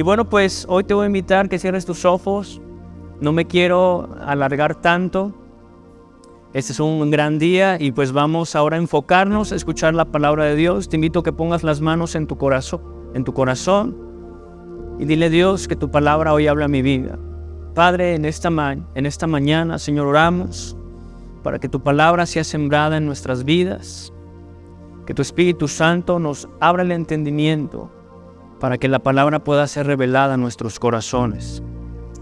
Y bueno, pues hoy te voy a invitar que cierres tus ojos. No me quiero alargar tanto. Este es un gran día y pues vamos ahora a enfocarnos a escuchar la palabra de Dios. Te invito a que pongas las manos en tu corazón y dile a Dios que tu palabra hoy habla a mi vida. Padre, en esta mañana, Señor, oramos para que tu palabra sea sembrada en nuestras vidas, que tu Espíritu Santo nos abra el entendimiento para que la palabra pueda ser revelada en nuestros corazones.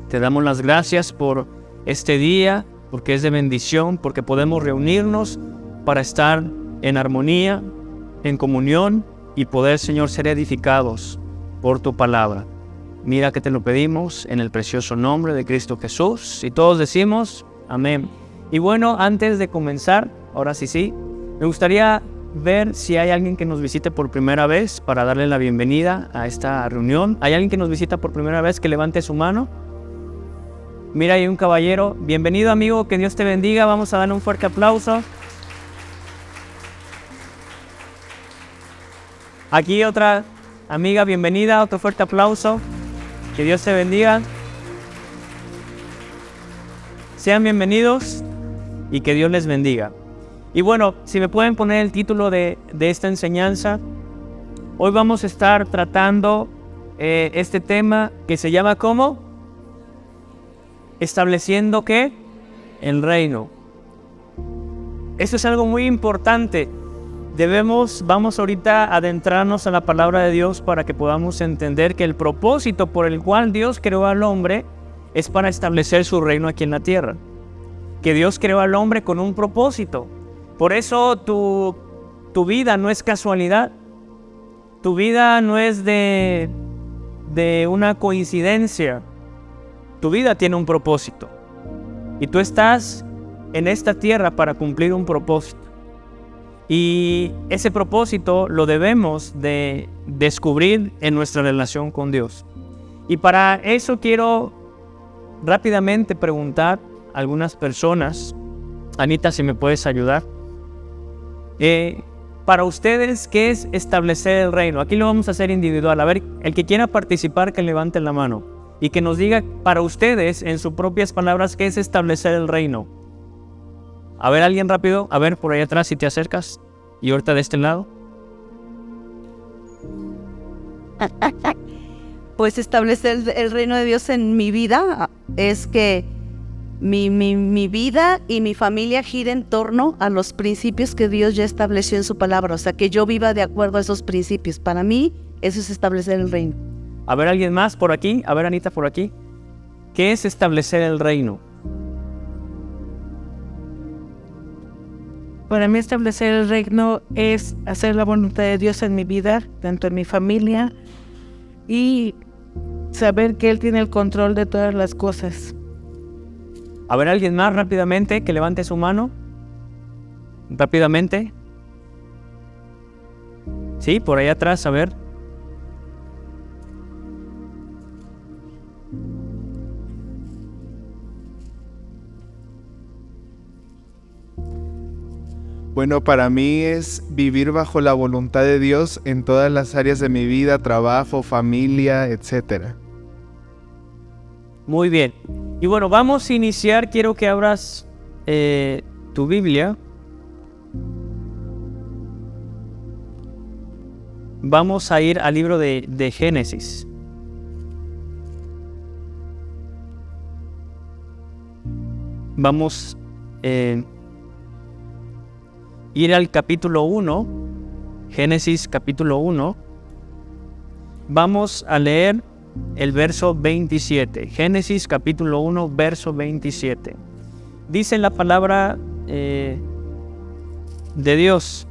Te damos las gracias por este día, porque es de bendición, porque podemos reunirnos para estar en armonía, en comunión y poder, Señor, ser edificados por tu palabra. Mira que te lo pedimos en el precioso nombre de Cristo Jesús. Y todos decimos amén. Y bueno, antes de comenzar, ahora sí, me gustaría ver si hay alguien que nos visite por primera vez para darle la bienvenida a esta reunión. ¿Hay alguien que nos visita por primera vez que levante su mano? Mira, hay un caballero. Bienvenido, amigo, que Dios te bendiga. Vamos a darle un fuerte aplauso. Aquí otra amiga, bienvenida, otro fuerte aplauso. Que Dios te bendiga. Sean bienvenidos y que Dios les bendiga. Y bueno, si me pueden poner el título de esta enseñanza. Hoy vamos a estar tratando este tema que se llama ¿cómo? Estableciendo ¿qué? El reino. Esto es algo muy importante. Vamos ahorita a adentrarnos a la palabra de Dios para que podamos entender que el propósito por el cual Dios creó al hombre es para establecer su reino aquí en la tierra. Que Dios creó al hombre con un propósito. Por eso tu vida no es casualidad. Tu vida no es de una coincidencia. Tu vida tiene un propósito. Y tú estás en esta tierra para cumplir un propósito. Y ese propósito lo debemos de descubrir en nuestra relación con Dios. Y para eso quiero rápidamente preguntar a algunas personas. Anita, si me puedes ayudar. Para ustedes, ¿qué es establecer el reino? Aquí lo vamos a hacer individual. A ver, el que quiera participar, que levante la mano. Y que nos diga para ustedes, en sus propias palabras, ¿qué es establecer el reino? A ver, alguien rápido. A ver, por ahí atrás, si te acercas. Y ahorita de este lado. Pues establecer el reino de Dios en mi vida es que mi vida y mi familia gira en torno a los principios que Dios ya estableció en su palabra. O sea, que yo viva de acuerdo a esos principios. Para mí, eso es establecer el reino. A ver, alguien más por aquí. A ver, Anita, por aquí. ¿Qué es establecer el reino? Para mí establecer el reino es hacer la voluntad de Dios en mi vida, tanto en mi familia, y saber que Él tiene el control de todas las cosas. A ver, alguien más rápidamente que levante su mano. Rápidamente. Sí, por ahí atrás, a ver. Bueno, para mí es vivir bajo la voluntad de Dios en todas las áreas de mi vida, trabajo, familia, etc. Muy bien. Y bueno, vamos a iniciar. Quiero que abras tu Biblia. Vamos a ir al libro de Génesis. Vamos ir al capítulo 1, Génesis capítulo 1. Vamos a leer el verso 27. Génesis capítulo 1, verso 27. Dice la palabra de Dios: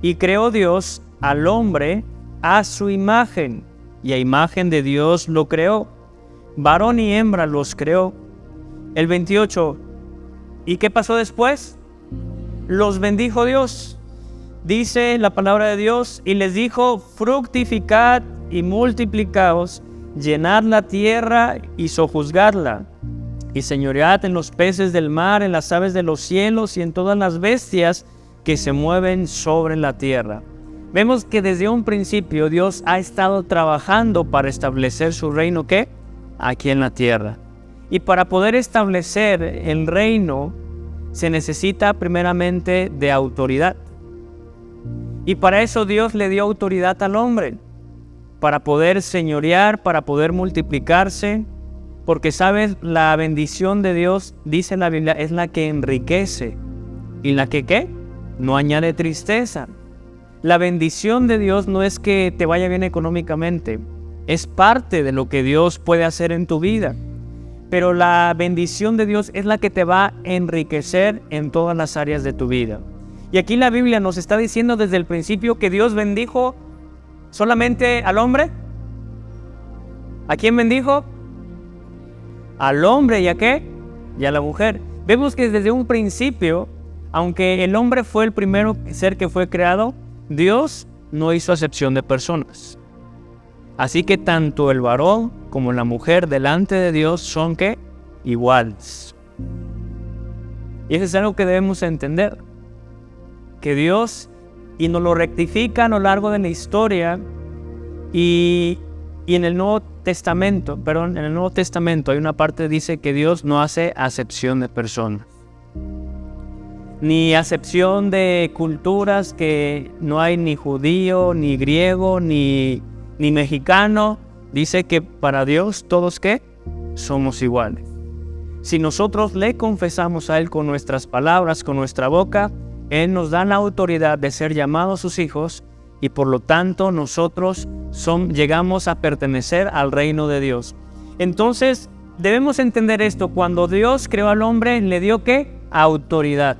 y creó Dios al hombre a su imagen, y a imagen de Dios lo creó, varón y hembra los creó. El 28. ¿Y qué pasó después? Los bendijo Dios. Dice la palabra de Dios: y les dijo: fructificad y multiplicaos, llenad la tierra y sojuzgadla, y señoread en los peces del mar, en las aves de los cielos y en todas las bestias que se mueven sobre la tierra. Vemos que desde un principio Dios ha estado trabajando para establecer su reino, ¿qué? Aquí en la tierra. Y para poder establecer el reino se necesita primeramente de autoridad. Y para eso Dios le dio autoridad al hombre, para poder señorear, para poder multiplicarse, porque sabes, la bendición de Dios, dice la Biblia, es la que enriquece y la que ¿qué? No añade tristeza. La bendición de Dios no es que te vaya bien económicamente, es parte de lo que Dios puede hacer en tu vida. Pero la bendición de Dios es la que te va a enriquecer en todas las áreas de tu vida. Y aquí la Biblia nos está diciendo desde el principio que Dios bendijo solamente al hombre. ¿A quién bendijo? Al hombre, ¿y a qué? Y a la mujer. Vemos que desde un principio, aunque el hombre fue el primero ser que fue creado, Dios no hizo acepción de personas. Así que tanto el varón como la mujer delante de Dios son ¿qué? Iguales. Y eso es algo que debemos entender. Que Dios, y nos lo rectifica a lo largo de la historia, y en el Nuevo Testamento, hay una parte que dice que Dios no hace acepción de personas. Ni acepción de culturas, que no hay ni judío, ni griego, ni mexicano. Dice que para Dios todos ¿qué? Somos iguales. Si nosotros le confesamos a Él con nuestras palabras, con nuestra boca, Él nos da la autoridad de ser llamados sus hijos y por lo tanto nosotros llegamos a pertenecer al reino de Dios. Entonces debemos entender esto. Cuando Dios creó al hombre, le dio ¿qué? Autoridad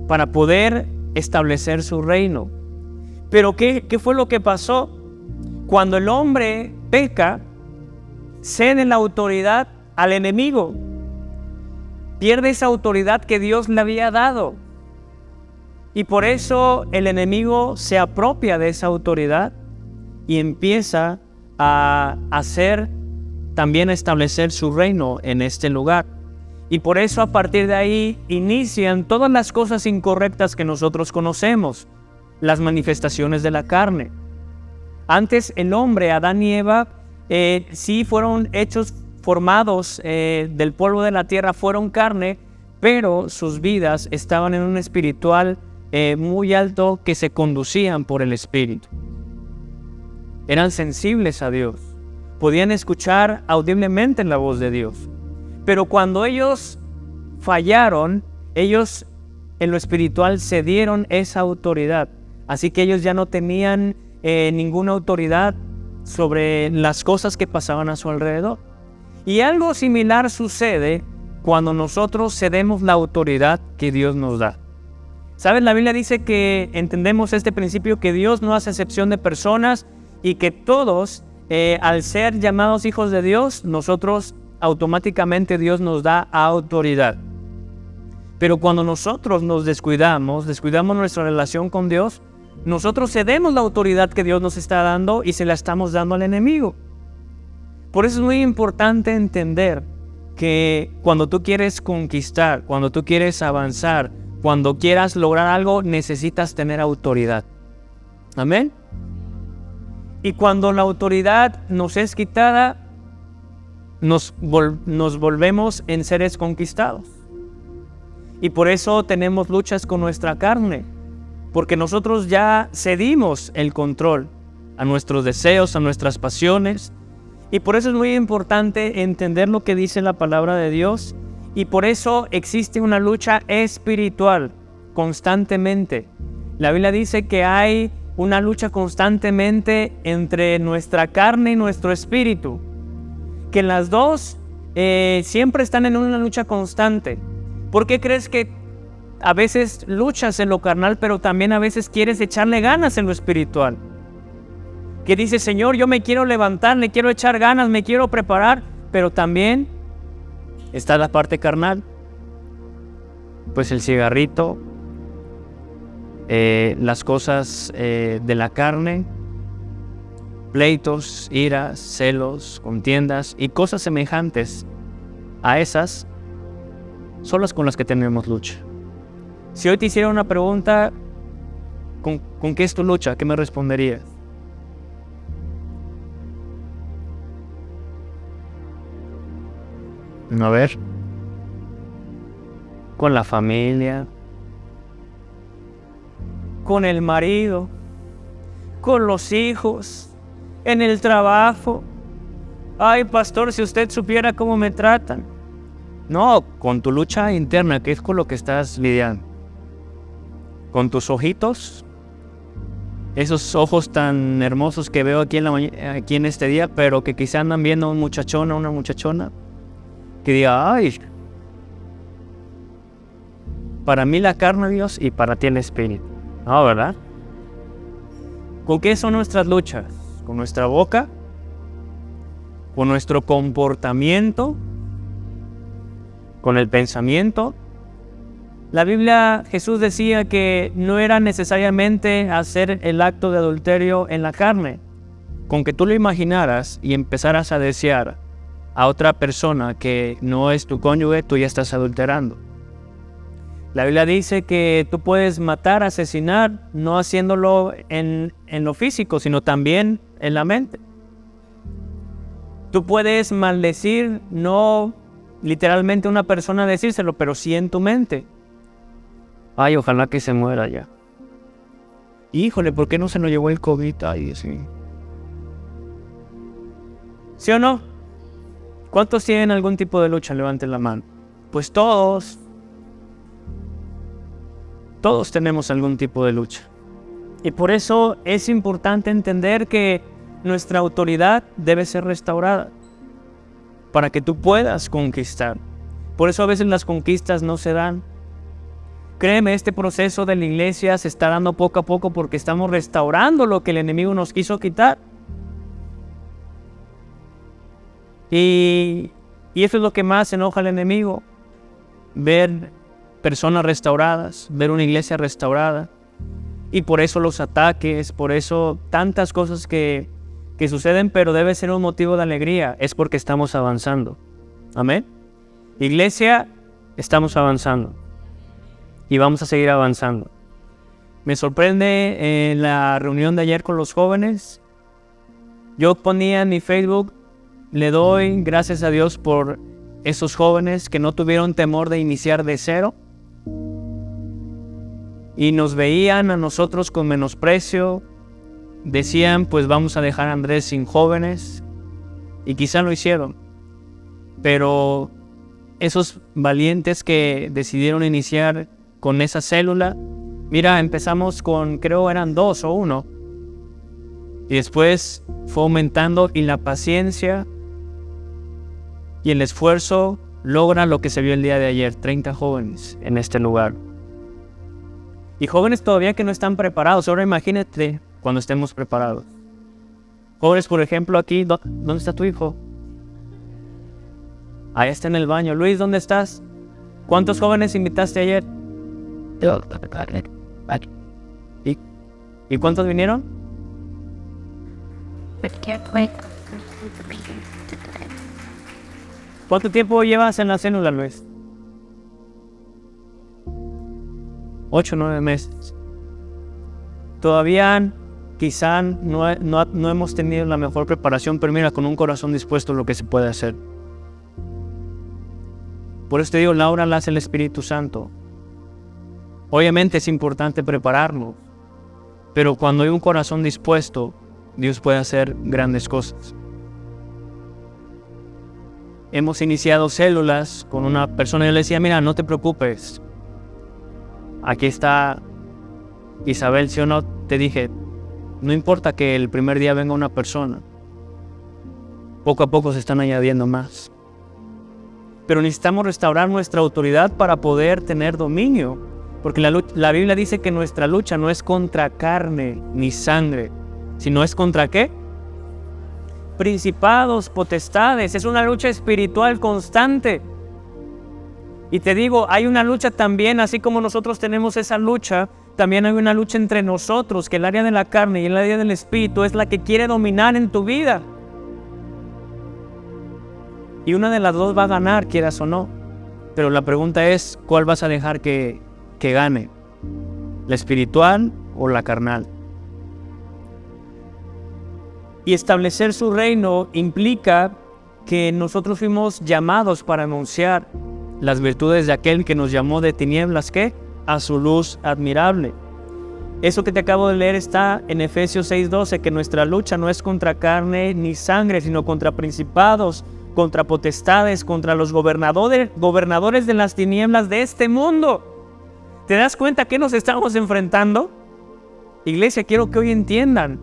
para poder establecer su reino. Pero ¿qué fue lo que pasó? Cuando el hombre peca, cede la autoridad al enemigo. Pierde esa autoridad que Dios le había dado. Y por eso el enemigo se apropia de esa autoridad y empieza a también establecer su reino en este lugar. Y por eso a partir de ahí inician todas las cosas incorrectas que nosotros conocemos, las manifestaciones de la carne. Antes el hombre, Adán y Eva, sí fueron formados del polvo de la tierra, fueron carne, pero sus vidas estaban en un espiritual muy alto que se conducían por el Espíritu. Eran sensibles a Dios, podían escuchar audiblemente la voz de Dios. Pero cuando ellos fallaron, ellos en lo espiritual cedieron esa autoridad. Así que ellos ya no tenían ninguna autoridad sobre las cosas que pasaban a su alrededor. Y algo similar sucede cuando nosotros cedemos la autoridad que Dios nos da. ¿Sabes? La Biblia dice que entendemos este principio, que Dios no hace excepción de personas y que todos, al ser llamados hijos de Dios, nosotros automáticamente Dios nos da autoridad. Pero cuando nosotros nos descuidamos nuestra relación con Dios, nosotros cedemos la autoridad que Dios nos está dando y se la estamos dando al enemigo. Por eso es muy importante entender que cuando tú quieres conquistar, cuando tú quieres avanzar, cuando quieras lograr algo, necesitas tener autoridad. Amén. Y cuando la autoridad nos es quitada, nos volvemos en seres conquistados. Y por eso tenemos luchas con nuestra carne, porque nosotros ya cedimos el control a nuestros deseos, a nuestras pasiones. Y por eso es muy importante entender lo que dice la palabra de Dios. Y por eso existe una lucha espiritual constantemente. La Biblia dice que hay una lucha constantemente entre nuestra carne y nuestro espíritu. Que las dos siempre están en una lucha constante. ¿Por qué crees que a veces luchas en lo carnal, pero también a veces quieres echarle ganas en lo espiritual? Que dices, Señor, yo me quiero levantar, le quiero echar ganas, me quiero preparar, pero también está la parte carnal. Pues el cigarrito, las cosas de la carne, pleitos, iras, celos, contiendas y cosas semejantes a esas son las con las que tenemos lucha. Si hoy te hiciera una pregunta, ¿Con qué es tu lucha? ¿Qué me responderías? A ver. Con la familia, con el marido, con los hijos, en el trabajo. Ay, pastor, si usted supiera cómo me tratan. No, con tu lucha interna, que es con lo que estás lidiando. Con tus ojitos, esos ojos tan hermosos que veo aquí aquí en este día, pero que quizá andan viendo a un muchachón o una muchachona, que diga, ay, para mí la carne, Dios, y para ti el espíritu. No, ¿verdad? ¿Con qué son nuestras luchas? ¿Con nuestra boca? ¿Con nuestro comportamiento? ¿Con el pensamiento? La Biblia, Jesús decía que no era necesariamente hacer el acto de adulterio en la carne. Con que tú lo imaginaras y empezaras a desear a otra persona que no es tu cónyuge, tú ya estás adulterando. La Biblia dice que tú puedes matar, asesinar, no haciéndolo en lo físico, sino también en la mente. Tú puedes maldecir, no literalmente a una persona decírselo, pero sí en tu mente. Ay, ojalá que se muera ya. Híjole, ¿por qué no se nos llevó el COVID? Ay, sí. ¿Sí o no? ¿Cuántos tienen algún tipo de lucha? Levanten la mano. Pues todos. Todos tenemos algún tipo de lucha. Y por eso es importante entender que nuestra autoridad debe ser restaurada para que tú puedas conquistar. Por eso a veces las conquistas no se dan. Créeme, este proceso de la iglesia se está dando poco a poco porque estamos restaurando lo que el enemigo nos quiso quitar. Y eso es lo que más enoja al enemigo. Ver personas restauradas, ver una iglesia restaurada. Y por eso los ataques, por eso tantas cosas que suceden, pero debe ser un motivo de alegría. Es porque estamos avanzando. Amén. Iglesia, estamos avanzando. Y vamos a seguir avanzando. Me sorprende en la reunión de ayer con los jóvenes. Yo ponía en mi Facebook, le doy gracias a Dios por esos jóvenes que no tuvieron temor de iniciar de cero. Y nos veían a nosotros con menosprecio. Decían, pues vamos a dejar a Andrés sin jóvenes. Y quizá lo hicieron. Pero esos valientes que decidieron iniciar con esa célula, mira, empezamos con, creo eran 2 o 1. Y después fue aumentando y la paciencia y el esfuerzo logra lo que se vio el día de ayer, 30 jóvenes en este lugar. Y jóvenes todavía que no están preparados. Ahora imagínate cuando estemos preparados. Jóvenes, por ejemplo, aquí, ¿dónde está tu hijo? Ahí está en el baño. Luis, ¿dónde estás? ¿Cuántos jóvenes invitaste ayer? ¿Y cuántos vinieron? ¿Cuánto tiempo llevas en la célula, Luis? 8 o 9 meses. Todavía quizá no hemos tenido la mejor preparación, pero mira, con un corazón dispuesto lo que se puede hacer. Por eso te digo, la obra la hace el Espíritu Santo. Obviamente es importante prepararnos, pero cuando hay un corazón dispuesto, Dios puede hacer grandes cosas. Hemos iniciado células con una persona y yo le decía, mira, no te preocupes. Aquí está Isabel, ¿sí o no? Te dije, no importa que el primer día venga una persona. Poco a poco se están añadiendo más. Pero necesitamos restaurar nuestra autoridad para poder tener dominio. Porque la Biblia dice que nuestra lucha no es contra carne ni sangre, sino es contra ¿qué? Principados, potestades. Es una lucha espiritual constante. Y te digo, hay una lucha también, así como nosotros tenemos esa lucha, también hay una lucha entre nosotros, que el área de la carne y el área del espíritu es la que quiere dominar en tu vida. Y una de las dos va a ganar, quieras o no. Pero la pregunta es, ¿cuál vas a dejar que gane? ¿La espiritual o la carnal. Y establecer su reino implica que nosotros fuimos llamados para anunciar las virtudes de aquel que nos llamó de tinieblas, ¿qué? A su luz admirable. Eso que te acabo de leer está en Efesios 6:12, que nuestra lucha no es contra carne ni sangre, sino contra principados, contra potestades, contra los gobernadores de las tinieblas de este mundo. ¿Te das cuenta que nos estamos enfrentando? Iglesia, quiero que hoy entiendan.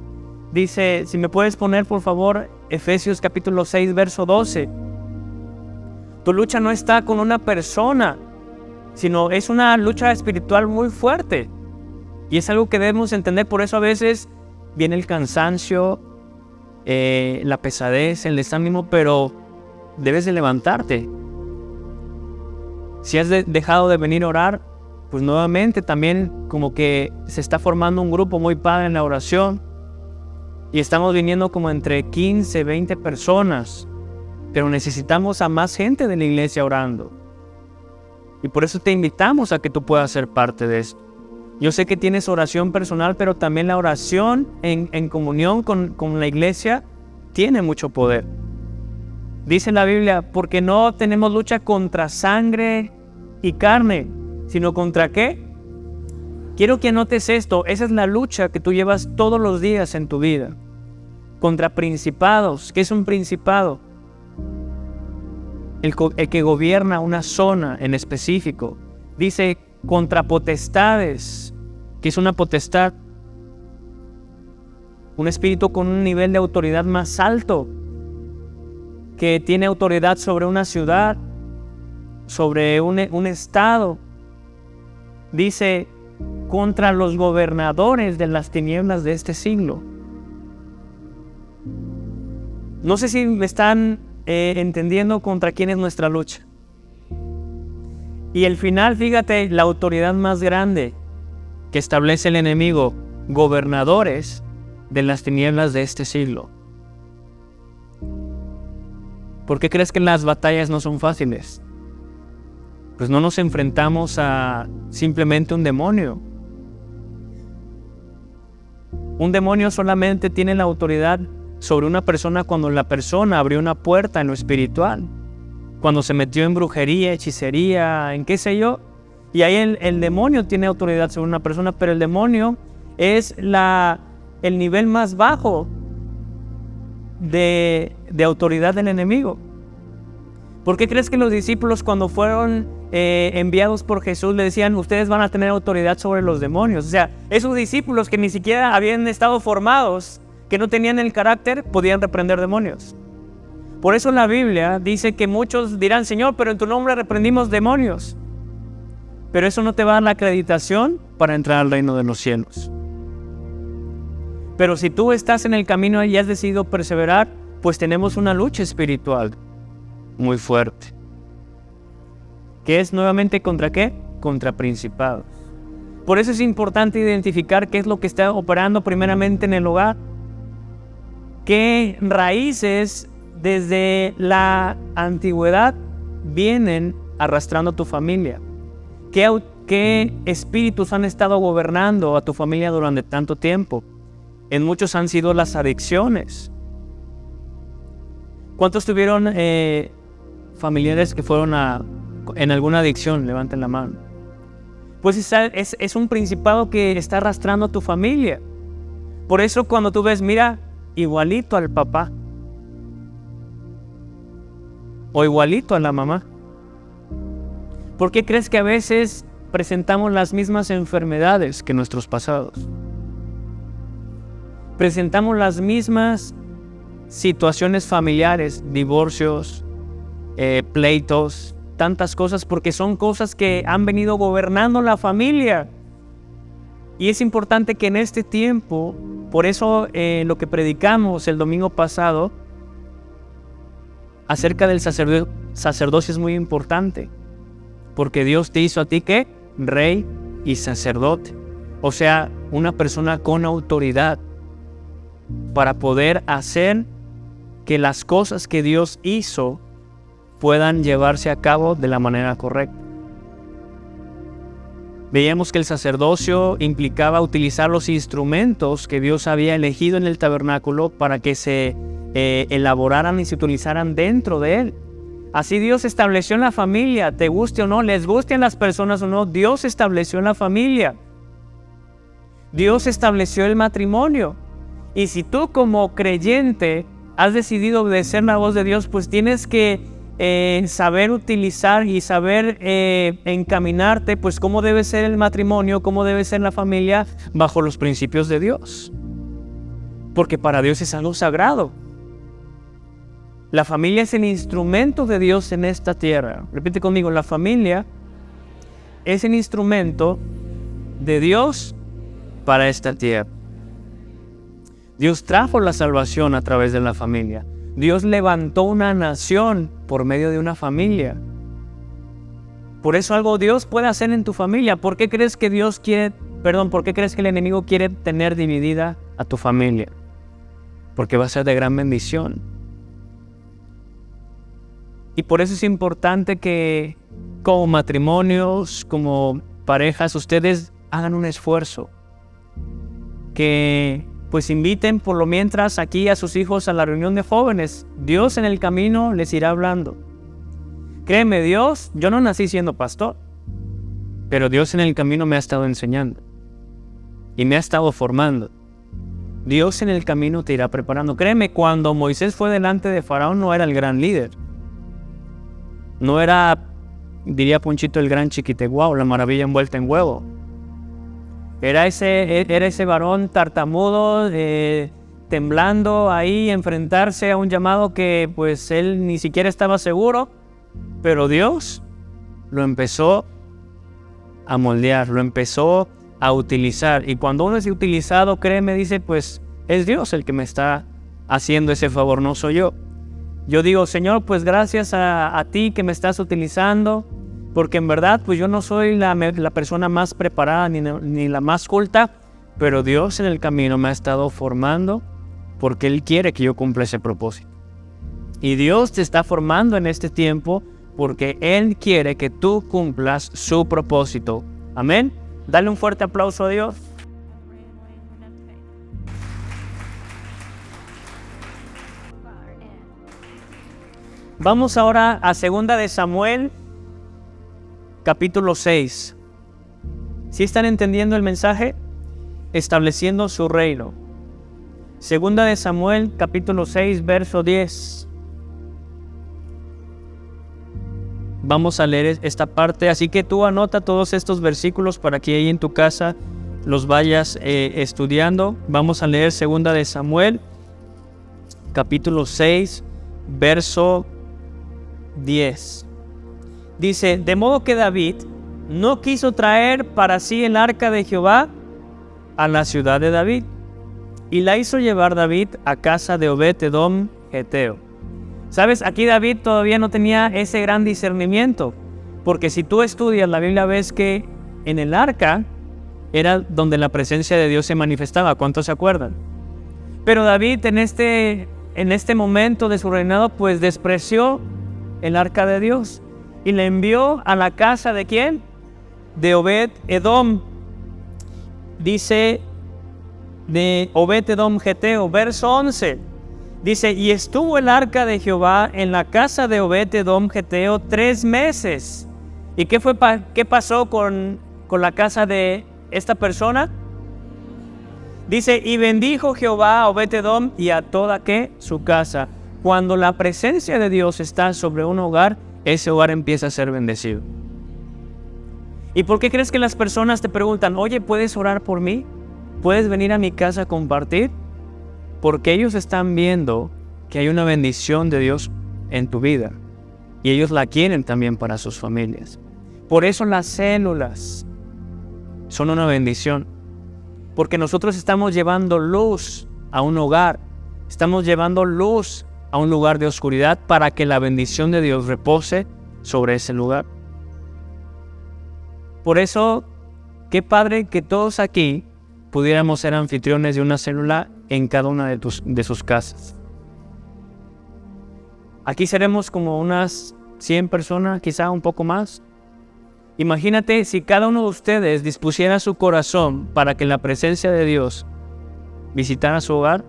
Dice, si me puedes poner por favor, Efesios capítulo 6, verso 12. Tu lucha no está con una persona, sino es una lucha espiritual muy fuerte. Y es algo que debemos entender, por eso a veces viene el cansancio, la pesadez, el desánimo, pero debes de levantarte. Si has dejado de venir a orar, pues nuevamente también como que se está formando un grupo muy padre en la oración. Y estamos viniendo como entre 15, 20 personas, pero necesitamos a más gente de la iglesia orando. Y por eso te invitamos a que tú puedas ser parte de esto. Yo sé que tienes oración personal, pero también la oración en comunión con la iglesia tiene mucho poder. Dice la Biblia, porque no tenemos lucha contra sangre y carne, sino contra ¿qué? Quiero que anotes esto, esa es la lucha que tú llevas todos los días en tu vida. Contra principados. ¿Qué es un principado? El que gobierna una zona en específico. Dice contra potestades. ¿Qué es una potestad? Un espíritu con un nivel de autoridad más alto, que tiene autoridad sobre una ciudad, sobre un estado. Dice contra los gobernadores de las tinieblas de este siglo. No sé si me están entendiendo contra quién es nuestra lucha. Y el final, fíjate, la autoridad más grande que establece el enemigo, gobernadores de las tinieblas de este siglo. ¿Por qué crees que las batallas no son fáciles? Pues no nos enfrentamos a simplemente un demonio. Un demonio solamente tiene la autoridad sobre una persona cuando la persona abrió una puerta en lo espiritual, cuando se metió en brujería, hechicería, en qué sé yo, y ahí el demonio tiene autoridad sobre una persona, pero el demonio es el nivel más bajo de autoridad del enemigo. ¿Por qué crees que los discípulos cuando fueron enviados por Jesús le decían, ustedes van a tener autoridad sobre los demonios? O sea, esos discípulos que ni siquiera habían estado formados, que no tenían el carácter, podían reprender demonios. Por eso la Biblia dice que muchos dirán, Señor, pero en tu nombre reprendimos demonios. Pero eso no te va a dar la acreditación para entrar al reino de los cielos. Pero si tú estás en el camino y has decidido perseverar, pues tenemos una lucha espiritual muy fuerte. ¿Qué es nuevamente contra qué? Contra principados. Por eso es importante identificar qué es lo que está operando primeramente en el hogar. ¿Qué raíces desde la antigüedad vienen arrastrando a tu familia? ¿Qué espíritus han estado gobernando a tu familia durante tanto tiempo? En muchos han sido las adicciones. ¿Cuántos tuvieron familiares que fueron en alguna adicción? Levanten la mano. Pues es un principado que está arrastrando a tu familia. Por eso cuando tú ves, mira, igualito al papá o igualito a la mamá. ¿Por qué crees que a veces presentamos las mismas enfermedades que nuestros pasados? Presentamos las mismas situaciones familiares, divorcios, pleitos, tantas cosas, porque son cosas que han venido gobernando la familia. Y es importante que en este tiempo, por eso lo que predicamos el domingo pasado acerca del sacerdocio es muy importante, porque Dios te hizo a ti ¿qué? Rey y sacerdote, o sea, una persona con autoridad para poder hacer que las cosas que Dios hizo puedan llevarse a cabo de la manera correcta. Veíamos que el sacerdocio implicaba utilizar los instrumentos que Dios había elegido en el tabernáculo para que se elaboraran y se utilizaran dentro de él. Así Dios estableció en la familia, te guste o no, les gusten las personas o no, Dios estableció en la familia. Dios estableció el matrimonio. Y si tú como creyente has decidido obedecer la voz de Dios, pues tienes que saber utilizar y saber encaminarte, pues cómo debe ser el matrimonio, cómo debe ser la familia bajo los principios de Dios. Porque para Dios es algo sagrado. La familia es el instrumento de Dios en esta tierra. Repite conmigo, la familia es el instrumento de Dios para esta tierra. Dios trajo la salvación a través de la familia. Dios levantó una nación por medio de una familia. Por eso algo Dios puede hacer en tu familia. ¿Por qué crees que por qué crees que el enemigo quiere tener dividida a tu familia? Porque va a ser de gran bendición. Y por eso es importante que como matrimonios, como parejas, ustedes hagan un esfuerzo. Que pues inviten por lo mientras aquí a sus hijos a la reunión de jóvenes. Dios en el camino les irá hablando. Créeme, Dios, yo no nací siendo pastor, pero Dios en el camino me ha estado enseñando y me ha estado formando. Dios en el camino te irá preparando. Créeme, cuando Moisés fue delante de Faraón no era el gran líder. No era, diría Ponchito, el gran chiquiteguao, la maravilla envuelta en huevo. Era ese varón tartamudo, temblando ahí, enfrentarse a un llamado que pues él ni siquiera estaba seguro, pero Dios lo empezó a moldear, lo empezó a utilizar. Y cuando uno es utilizado, créeme, dice, pues es Dios el que me está haciendo ese favor, no soy yo. Yo digo, Señor, pues gracias a ti que me estás utilizando, porque en verdad pues yo no soy la persona más preparada ni la más culta, pero Dios en el camino me ha estado formando porque Él quiere que yo cumpla ese propósito. Y Dios te está formando en este tiempo porque Él quiere que tú cumplas su propósito. Amén. Dale un fuerte aplauso a Dios. Vamos ahora a 2 de Samuel, capítulo 6. ¿Sí están entendiendo el mensaje? Estableciendo su reino. 2 de Samuel, capítulo 6, verso 10. Vamos a leer esta parte, así que tú anota todos estos versículos para que ahí en tu casa los vayas estudiando. Vamos a leer 2 de Samuel, capítulo 6, verso 10. Dice, de modo que David no quiso traer para sí el arca de Jehová a la ciudad de David, y la hizo llevar David a casa de Obed-Edom Geteo. ¿Sabes? Aquí David todavía no tenía ese gran discernimiento, porque si tú estudias la Biblia ves que en el arca era donde la presencia de Dios se manifestaba. ¿Cuántos se acuerdan? Pero David en este momento de su reinado pues despreció el arca de Dios y le envió a la casa ¿de quién? De Obed-Edom. Dice de Obed-Edom Geteo, verso 11. Dice, y estuvo el arca de Jehová en la casa de Obed-Edom Geteo 3 meses. ¿Y qué pasó con la casa de esta persona? Dice, y bendijo Jehová a Obed-Edom y a toda su casa. Cuando la presencia de Dios está sobre un hogar, ese hogar empieza a ser bendecido. ¿Y por qué crees que las personas te preguntan, oye, ¿puedes orar por mí? ¿Puedes venir a mi casa a compartir? Porque ellos están viendo que hay una bendición de Dios en tu vida. Y ellos la quieren también para sus familias. Por eso las células son una bendición. Porque nosotros estamos llevando luz a un hogar. Estamos llevando luz a un lugar de oscuridad para que la bendición de Dios repose sobre ese lugar. Por eso, qué padre que todos aquí pudiéramos ser anfitriones de una célula en cada una de sus casas. Aquí seremos como unas 100 personas, quizá un poco más. Imagínate si cada uno de ustedes dispusiera su corazón para que la presencia de Dios visitara su hogar.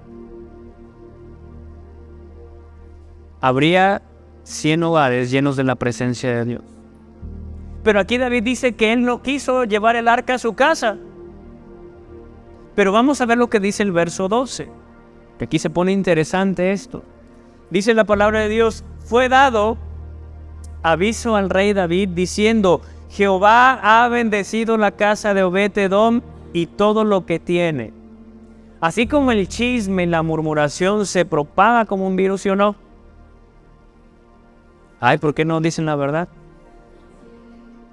Habría 100 hogares llenos de la presencia de Dios. Pero aquí David dice que él no quiso llevar el arca a su casa. Pero vamos a ver lo que dice el verso 12, que aquí se pone interesante esto. Dice la palabra de Dios: fue dado aviso al rey David diciendo: Jehová ha bendecido la casa de Obed-edom y todo lo que tiene. Así como el chisme y la murmuración se propaga como un virus, ¿sí o no? Ay, ¿por qué no dicen la verdad?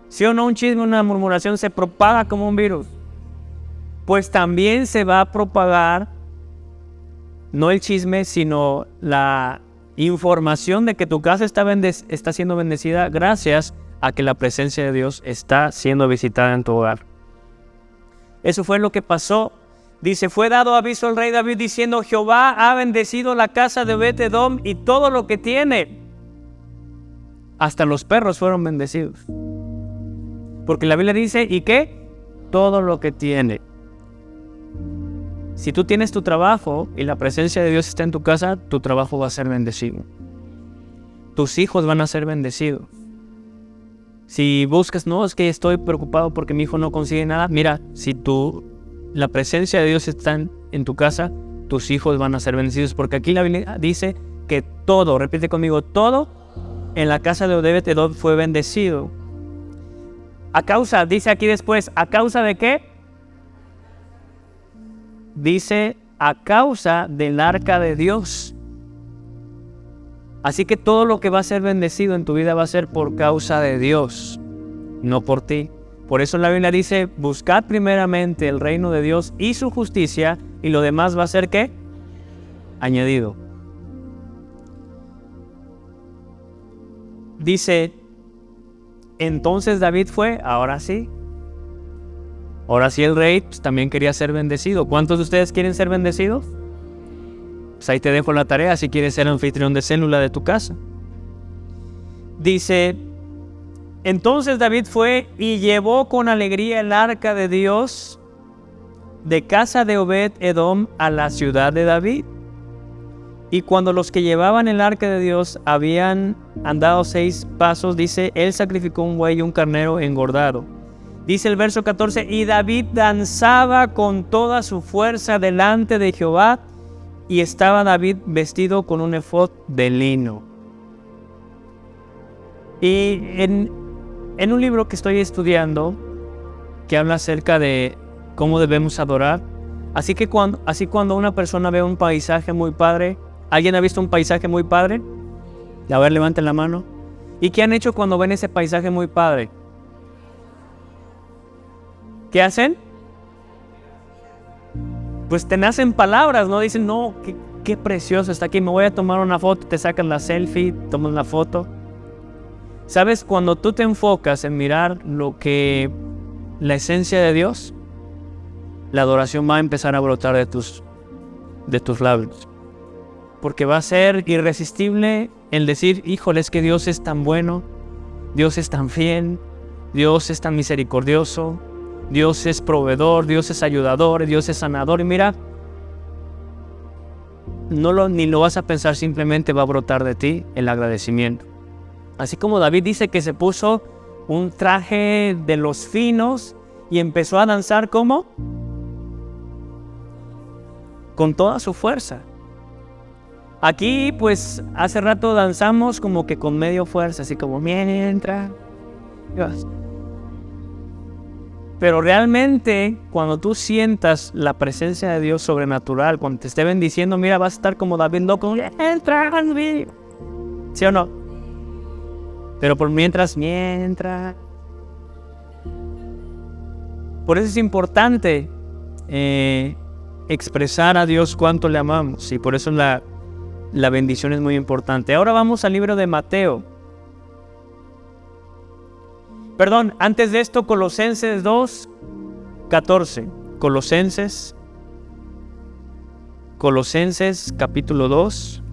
¿Sí o no? Un chisme, una murmuración se propaga como un virus. Pues también se va a propagar, no el chisme, sino la información de que tu casa está siendo bendecida gracias a que la presencia de Dios está siendo visitada en tu hogar. Eso fue lo que pasó. Dice: fue dado aviso al rey David diciendo: Jehová ha bendecido la casa de Obed-edom y todo lo que tiene. Hasta los perros fueron bendecidos. Porque la Biblia dice: ¿y qué? Todo lo que tiene. Si tú tienes tu trabajo y la presencia de Dios está en tu casa, tu trabajo va a ser bendecido. Tus hijos van a ser bendecidos. Si buscas, no, es que estoy preocupado porque mi hijo no consigue nada. Mira, si la presencia de Dios está en tu casa, tus hijos van a ser bendecidos. Porque aquí la Biblia dice que todo, repite conmigo, todo en la casa de Obed-edom fue bendecido. A causa, dice aquí después, ¿a causa de qué? Dice: a causa del arca de Dios. Así que todo lo que va a ser bendecido en tu vida va a ser por causa de Dios, no por ti. Por eso la Biblia dice: buscad primeramente el reino de Dios y su justicia, y lo demás va a ser ¿qué? Añadido. Dice: entonces David fue, ahora sí el rey también quería ser bendecido. ¿Cuántos de ustedes quieren ser bendecidos? Pues ahí te dejo la tarea si quieres ser anfitrión de célula de tu casa. Dice: entonces David fue y llevó con alegría el arca de Dios de casa de Obed-edom a la ciudad de David. Y cuando los que llevaban el arca de Dios habían andado 6 pasos, dice, él sacrificó un buey y un carnero engordado. Dice el verso 14: y David danzaba con toda su fuerza delante de Jehová, y estaba David vestido con un efod de lino. Y en un libro que estoy estudiando, que habla acerca de cómo debemos adorar, así cuando una persona ve un paisaje muy padre, ¿alguien ha visto un paisaje muy padre? A ver, levanten la mano. ¿Y qué han hecho cuando ven ese paisaje muy padre? ¿Qué hacen? Pues te nacen palabras, ¿no? Dicen: no, qué precioso está aquí, me voy a tomar una foto. Te sacan la selfie, toman la foto. ¿Sabes? Cuando tú te enfocas en mirar la esencia de Dios, la adoración va a empezar a brotar de tus labios. Porque va a ser irresistible el decir: híjole, es que Dios es tan bueno, Dios es tan fiel, Dios es tan misericordioso, Dios es proveedor, Dios es ayudador, Dios es sanador. Y mira, ni lo vas a pensar, simplemente va a brotar de ti el agradecimiento. Así como David dice que se puso un traje de los finos y empezó a danzar, ¿cómo? Con toda su fuerza. Aquí, pues, hace rato danzamos como que con medio fuerza, así como mientras. Pero realmente, cuando tú sientas la presencia de Dios sobrenatural, cuando te esté bendiciendo, mira, vas a estar como David loco. ¿Sí o no? Pero por mientras. Por eso es importante expresar a Dios cuánto le amamos. Y por eso la bendición es muy importante. Ahora vamos al libro de Mateo. Perdón, antes de esto, Colosenses 2:14. Colosenses capítulo 2,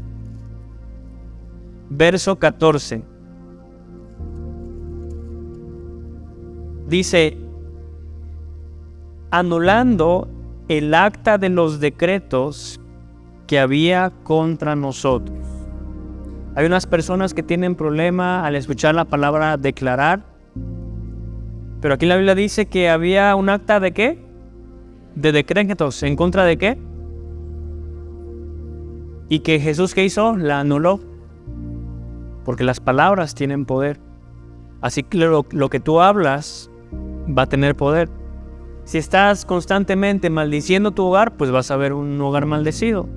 verso 14. Dice, anulando el acta de los decretos que había contra nosotros. Hay unas personas que tienen problema al escuchar la palabra declarar, pero aquí la Biblia dice que había un acta ¿de qué? De decretos. ¿En contra de qué? Y que Jesús, ¿qué hizo? La anuló. Porque las palabras tienen poder. Así que lo que tú hablas va a tener poder. Si estás constantemente maldiciendo tu hogar, pues vas a ver un hogar maldecido.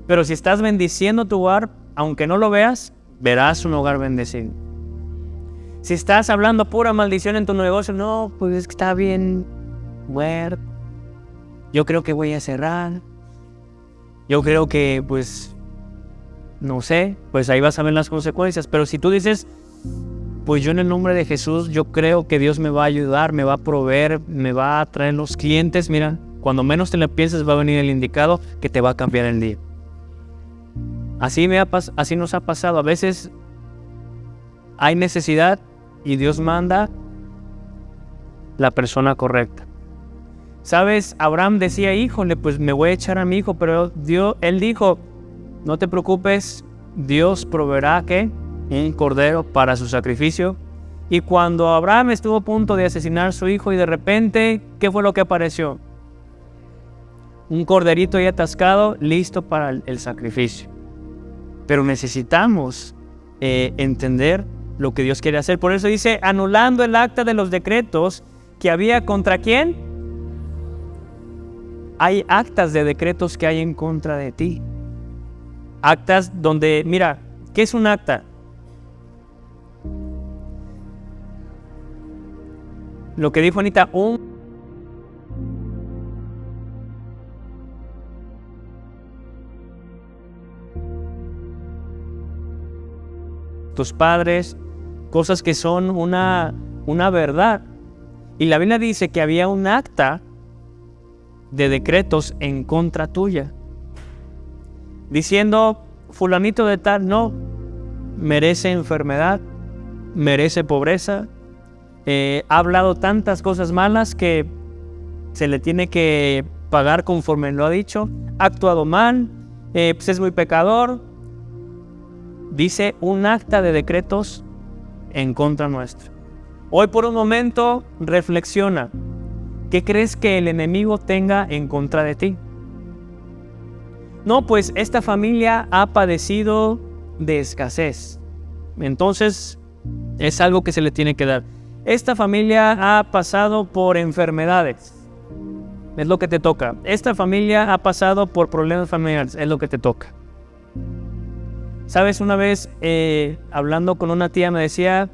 Pero si estás bendiciendo tu hogar, aunque no lo veas, verás un hogar bendecido. Si estás hablando pura maldición en tu negocio, no, pues es que está bien muerto. Yo creo que voy a cerrar. Yo creo que, pues, no sé, pues ahí vas a ver las consecuencias. Pero si tú dices, pues yo en el nombre de Jesús, yo creo que Dios me va a ayudar, me va a proveer, me va a traer los clientes. Mira, cuando menos te lo pienses va a venir el indicado que te va a cambiar el día. Así nos ha pasado. A veces hay necesidad y Dios manda la persona correcta. ¿Sabes? Abraham decía, híjole, pues me voy a echar a mi hijo, pero él dijo, no te preocupes, Dios proveerá, ¿qué? Un cordero para su sacrificio. Y cuando Abraham estuvo a punto de asesinar a su hijo y de repente, ¿qué fue lo que apareció? Un corderito ahí atascado, listo para el sacrificio. Pero necesitamos entender lo que Dios quiere hacer. Por eso dice, anulando el acta de los decretos que había contra ¿quién? Hay actas de decretos que hay en contra de ti. Actas donde, mira, ¿qué es un acta? Lo que dijo Anita, tus padres, cosas que son una verdad. Y la Biblia dice que había un acta de decretos en contra tuya, diciendo, fulanito de tal, no, merece enfermedad, merece pobreza, ha hablado tantas cosas malas que se le tiene que pagar conforme lo ha dicho, ha actuado mal, pues es muy pecador. Dice un acta de decretos en contra nuestra. Hoy por un momento reflexiona. ¿Qué crees que el enemigo tenga en contra de ti? No, pues esta familia ha padecido de escasez. Entonces es algo que se le tiene que dar. Esta familia ha pasado por enfermedades. Es lo que te toca. Esta familia ha pasado por problemas familiares. Es lo que te toca. ¿Sabes? Una vez hablando con una tía me decía,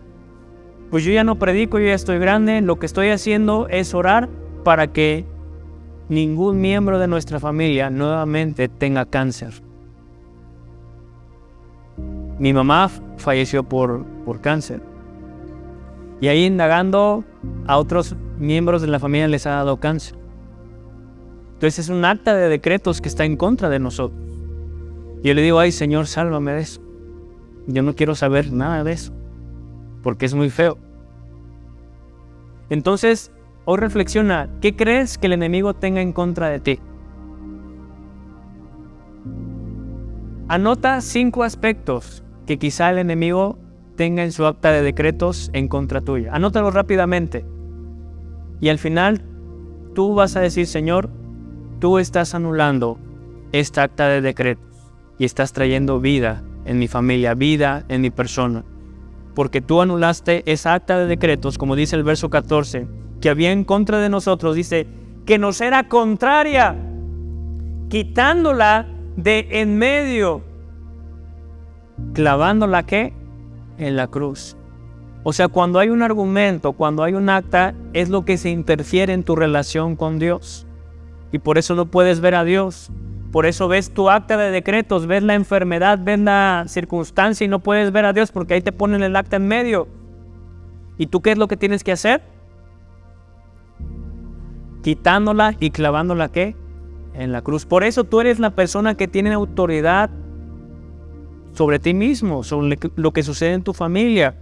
pues yo ya no predico, yo ya estoy grande, lo que estoy haciendo es orar para que ningún miembro de nuestra familia nuevamente tenga cáncer. Mi mamá falleció por cáncer. Y ahí indagando a otros miembros de la familia les ha dado cáncer. Entonces es un acta de decretos que está en contra de nosotros. Y yo le digo, ay Señor, sálvame de eso. Yo no quiero saber nada de eso, porque es muy feo. Entonces, hoy reflexiona, ¿qué crees que el enemigo tenga en contra de ti? Anota 5 aspectos que quizá el enemigo tenga en su acta de decretos en contra tuya. Anótalo rápidamente. Y al final, tú vas a decir, Señor, tú estás anulando esta acta de decretos y estás trayendo vida en mi familia, vida en mi persona. Porque tú anulaste esa acta de decretos, como dice el verso 14, que había en contra de nosotros, dice, que nos era contraria, quitándola de en medio, clavándola, ¿qué? En la cruz. O sea, cuando hay un argumento, cuando hay un acta, es lo que se interfiere en tu relación con Dios. Y por eso no puedes ver a Dios. Por eso ves tu acta de decretos, ves la enfermedad, ves la circunstancia y no puedes ver a Dios porque ahí te ponen el acta en medio. ¿Y tú qué es lo que tienes que hacer? Quitándola y clavándola, ¿qué? En la cruz. Por eso tú eres la persona que tiene autoridad sobre ti mismo, sobre lo que sucede en tu familia.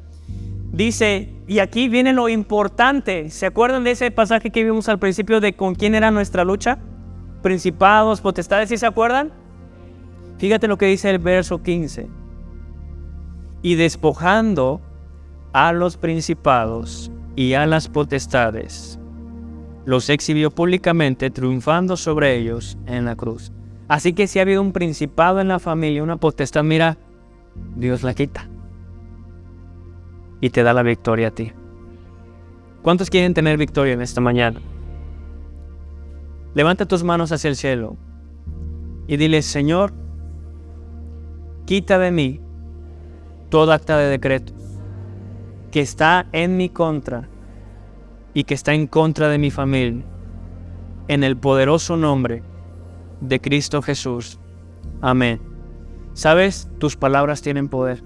Dice, y aquí viene lo importante. ¿Se acuerdan de ese pasaje que vimos al principio de con quién era nuestra lucha? Principados, potestades, ¿sí se acuerdan? Fíjate lo que dice el verso 15. Y despojando a los principados y a las potestades, los exhibió públicamente, triunfando sobre ellos en la cruz. Así que si ha habido un principado en la familia, una potestad, mira, Dios la quita y te da la victoria a ti. ¿Cuántos quieren tener victoria en esta mañana? Levanta tus manos hacia el cielo y dile, Señor, quita de mí todo acta de decretos que está en mi contra y que está en contra de mi familia, en el poderoso nombre de Cristo Jesús. Amén. ¿Sabes? Tus palabras tienen poder.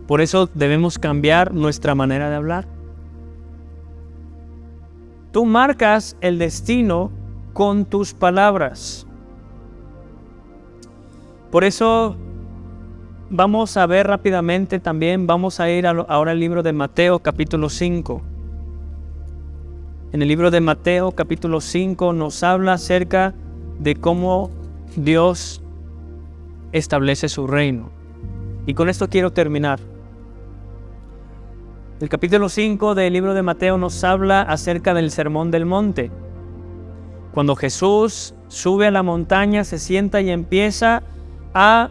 Por eso debemos cambiar nuestra manera de hablar. Tú marcas el destino con tus palabras. Por eso vamos a ver rápidamente también, vamos a ir ahora al libro de Mateo capítulo 5. En el libro de Mateo capítulo 5 nos habla acerca de cómo Dios establece su reino. Y con esto quiero terminar. El capítulo 5 del libro de Mateo nos habla acerca del Sermón del Monte. Cuando Jesús sube a la montaña, se sienta y empieza a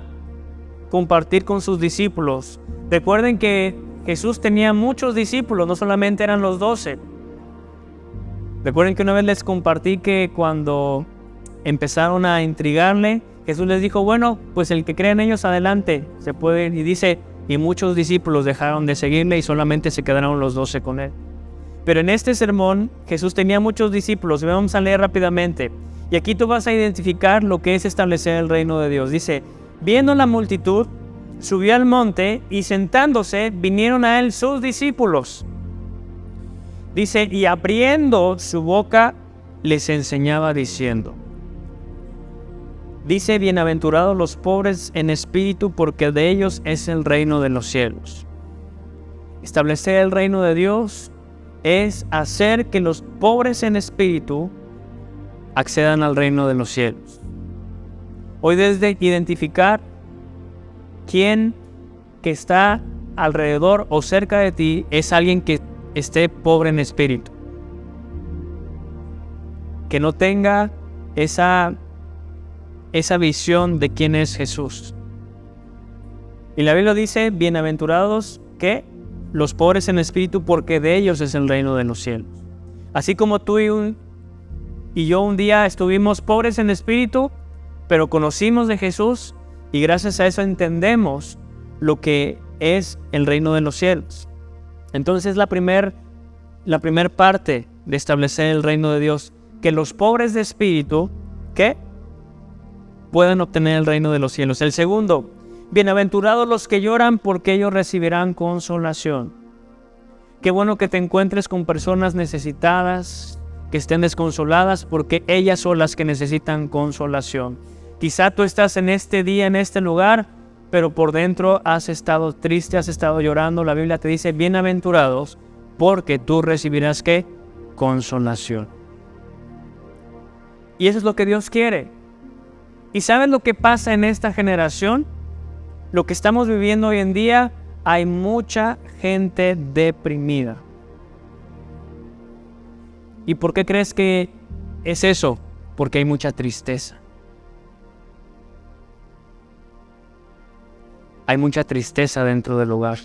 compartir con sus discípulos. Recuerden que Jesús tenía muchos discípulos, no solamente eran los 12. Recuerden que una vez les compartí que cuando empezaron a intrigarle, Jesús les dijo, bueno, pues el que cree en ellos, adelante, se puede ir. Y dice, y muchos discípulos dejaron de seguirle y solamente se quedaron los 12 con él. Pero en este sermón, Jesús tenía muchos discípulos, y vamos a leer rápidamente. Y aquí tú vas a identificar lo que es establecer el reino de Dios. Dice, viendo la multitud, subió al monte y sentándose, vinieron a él sus discípulos. Dice, y abriendo su boca, les enseñaba diciendo. Dice, bienaventurados los pobres en espíritu, porque de ellos es el reino de los cielos. Establecer el reino de Dios es hacer que los pobres en espíritu accedan al reino de los cielos. Hoy debes de identificar quién que está alrededor o cerca de ti es alguien que esté pobre en espíritu. Que no tenga esa visión de quién es Jesús. Y la Biblia dice, bienaventurados, ¿qué? Los pobres en espíritu, porque de ellos es el reino de los cielos. Así como tú y yo un día estuvimos pobres en espíritu, pero conocimos de Jesús y gracias a eso entendemos lo que es el reino de los cielos. Entonces la primer parte de establecer el reino de Dios, que los pobres de espíritu, ¿qué? Puedan obtener el reino de los cielos. El segundo, bienaventurados los que lloran, porque ellos recibirán consolación. Qué bueno que te encuentres con personas necesitadas, que estén desconsoladas, porque ellas son las que necesitan consolación. Quizá tú estás en este día, en este lugar, pero por dentro has estado triste, has estado llorando. La Biblia te dice, bienaventurados, porque tú recibirás, ¿qué? Consolación. Y eso es lo que Dios quiere. ¿Y sabes lo que pasa en esta generación? Lo que estamos viviendo hoy en día, hay mucha gente deprimida. ¿Y por qué crees que es eso? Porque hay mucha tristeza. Hay mucha tristeza dentro del hogar.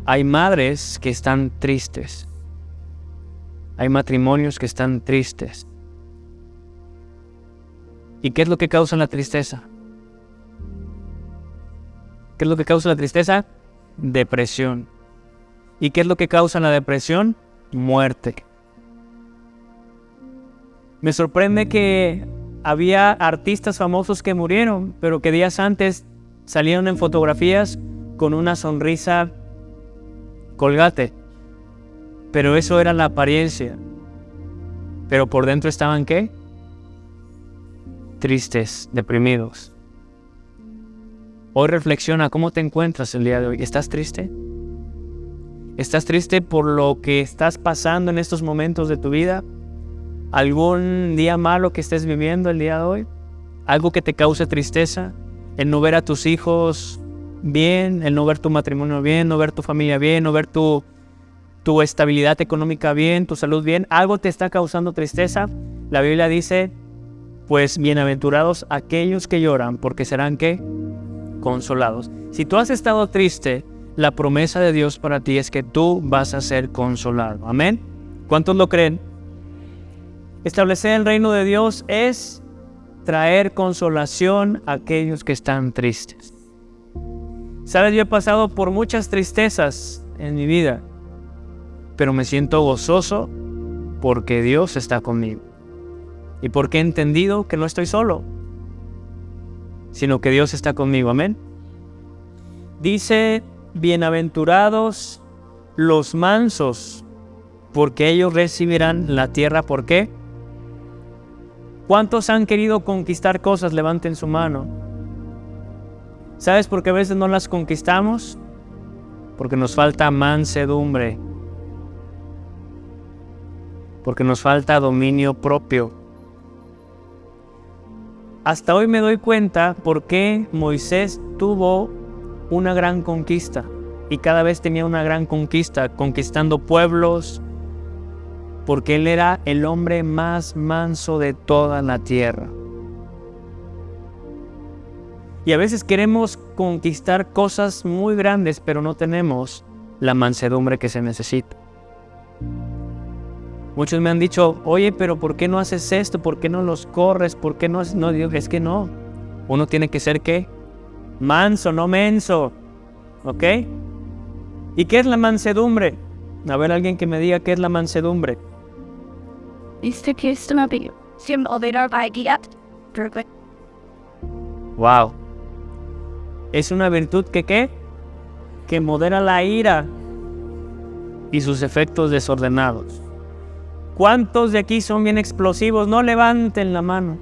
Hay madres que están tristes. Hay matrimonios que están tristes. ¿Y qué es lo que causa la tristeza? ¿Qué es lo que causa la tristeza? Depresión. ¿Y qué es lo que causa la depresión? Muerte. Me sorprende que había artistas famosos que murieron, pero que días antes salieron en fotografías con una sonrisa colgate. Pero eso era la apariencia. Pero por dentro estaban, ¿qué? Tristes, deprimidos. Hoy reflexiona cómo te encuentras el día de hoy. ¿Estás triste? ¿Estás triste por lo que estás pasando en estos momentos de tu vida? ¿Algún día malo que estés viviendo el día de hoy? ¿Algo que te cause tristeza? El no ver a tus hijos bien, el no ver tu matrimonio bien, no ver tu familia bien, no ver tu estabilidad económica bien, tu salud bien. ¿Algo te está causando tristeza? La Biblia dice, pues bienaventurados aquellos que lloran, porque serán ¿qué? Consolados. Si tú has estado triste, la promesa de Dios para ti es que tú vas a ser consolado. Amén. ¿Cuántos lo creen? Establecer el reino de Dios es traer consolación a aquellos que están tristes. Sabes, yo he pasado por muchas tristezas en mi vida, pero me siento gozoso porque Dios está conmigo. Y porque he entendido que no estoy solo, sino que Dios está conmigo. Amén. Dice, bienaventurados los mansos, porque ellos recibirán la tierra. ¿Por qué? ¿Cuántos han querido conquistar cosas? Levanten su mano. ¿Sabes por qué a veces no las conquistamos? Porque nos falta mansedumbre. Porque nos falta dominio propio. Hasta hoy me doy cuenta por qué Moisés tuvo una gran conquista. Y cada vez tenía una gran conquista, conquistando pueblos. Porque él era el hombre más manso de toda la tierra. Y a veces queremos conquistar cosas muy grandes, pero no tenemos la mansedumbre que se necesita. Muchos me han dicho, oye, pero ¿por qué no haces esto? ¿Por qué no los corres? ¿Por qué no haces? No, Dios, es que no. Uno tiene que ser, ¿qué? Manso, no menso. ¿Ok? ¿Y qué es la mansedumbre? A ver, alguien que me diga qué es la mansedumbre. Wow. Es una virtud que ¿qué? Que modera la ira y sus efectos desordenados. ¿Cuántos de aquí son bien explosivos? No levanten la mano.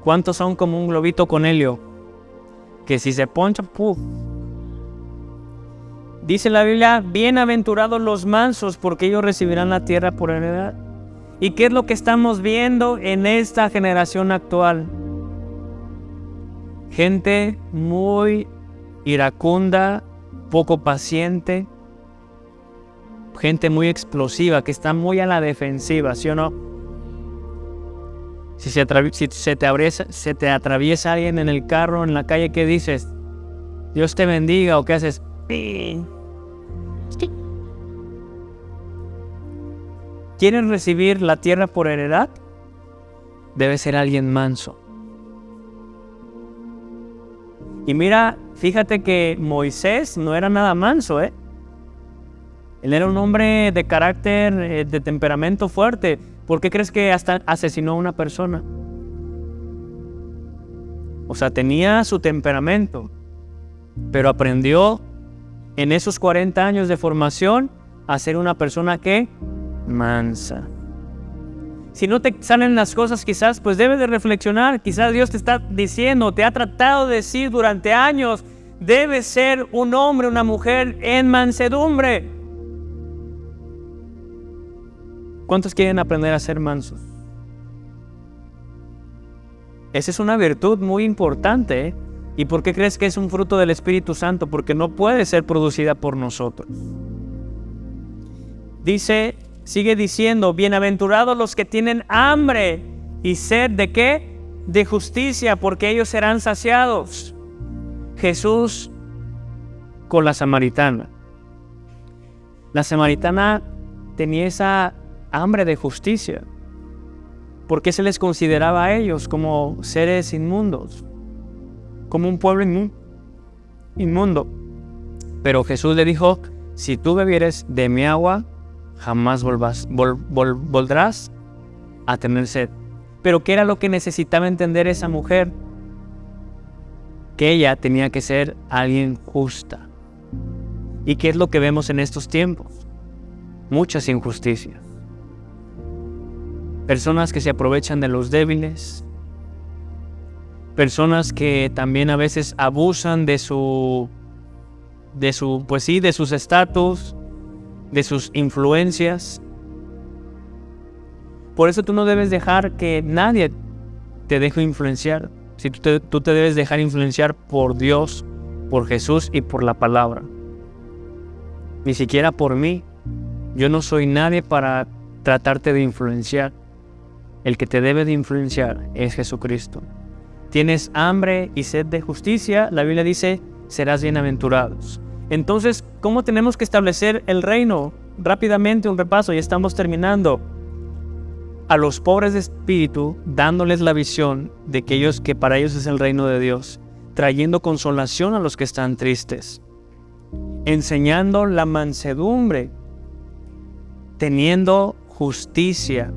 ¿Cuántos son como un globito con helio? Que si se poncha, ¡puf! Dice la Biblia, bienaventurados los mansos, porque ellos recibirán la tierra por heredad. ¿Y qué es lo que estamos viendo en esta generación actual? Gente muy iracunda, poco paciente, gente muy explosiva, que está muy a la defensiva, ¿sí o no? Si se te atraviesa alguien en el carro, en la calle, ¿qué dices? Dios te bendiga, ¿o qué haces? ¿Quieren recibir la tierra por heredad? Debe ser alguien manso. Y mira, fíjate que Moisés no era nada manso, ¿eh? Él era un hombre de carácter, de temperamento fuerte. ¿Por qué crees que hasta asesinó a una persona? O sea, tenía su temperamento, pero aprendió en esos 40 años de formación a ser una persona que mansa. Si no te salen las cosas, quizás pues debes de reflexionar. Quizás Dios te está diciendo, te ha tratado de decir durante años, debes ser un hombre, una mujer en mansedumbre. ¿Cuántos quieren aprender a ser mansos? Esa es una virtud muy importante, ¿eh? ¿Y por qué crees que es un fruto del Espíritu Santo? Porque no puede ser producida por nosotros. Sigue diciendo, bienaventurados los que tienen hambre y sed ¿de qué? De justicia, porque ellos serán saciados. Jesús con la samaritana. La samaritana tenía esa hambre de justicia, porque se les consideraba a ellos como seres inmundos, como un pueblo inmundo. Pero Jesús le dijo, si tú bebieres de mi agua, jamás volverás a tener sed. Pero ¿qué era lo que necesitaba entender esa mujer? Que ella tenía que ser alguien justa. ¿Y qué es lo que vemos en estos tiempos? Muchas injusticias. Personas que se aprovechan de los débiles, personas que también a veces abusan de sus estatus, de sus influencias. Por eso tú no debes dejar que nadie te deje influenciar. Si tú te debes dejar influenciar por Dios, por Jesús y por la palabra. Ni siquiera por mí. Yo no soy nadie para tratarte de influenciar. El que te debe de influenciar es Jesucristo. Tienes hambre y sed de justicia, la Biblia dice, serás bienaventurados. Entonces, ¿cómo tenemos que establecer el reino? Rápidamente un repaso, ya estamos terminando. A los pobres de espíritu, dándoles la visión de que para ellos es el reino de Dios, trayendo consolación a los que están tristes, enseñando la mansedumbre, teniendo justicia,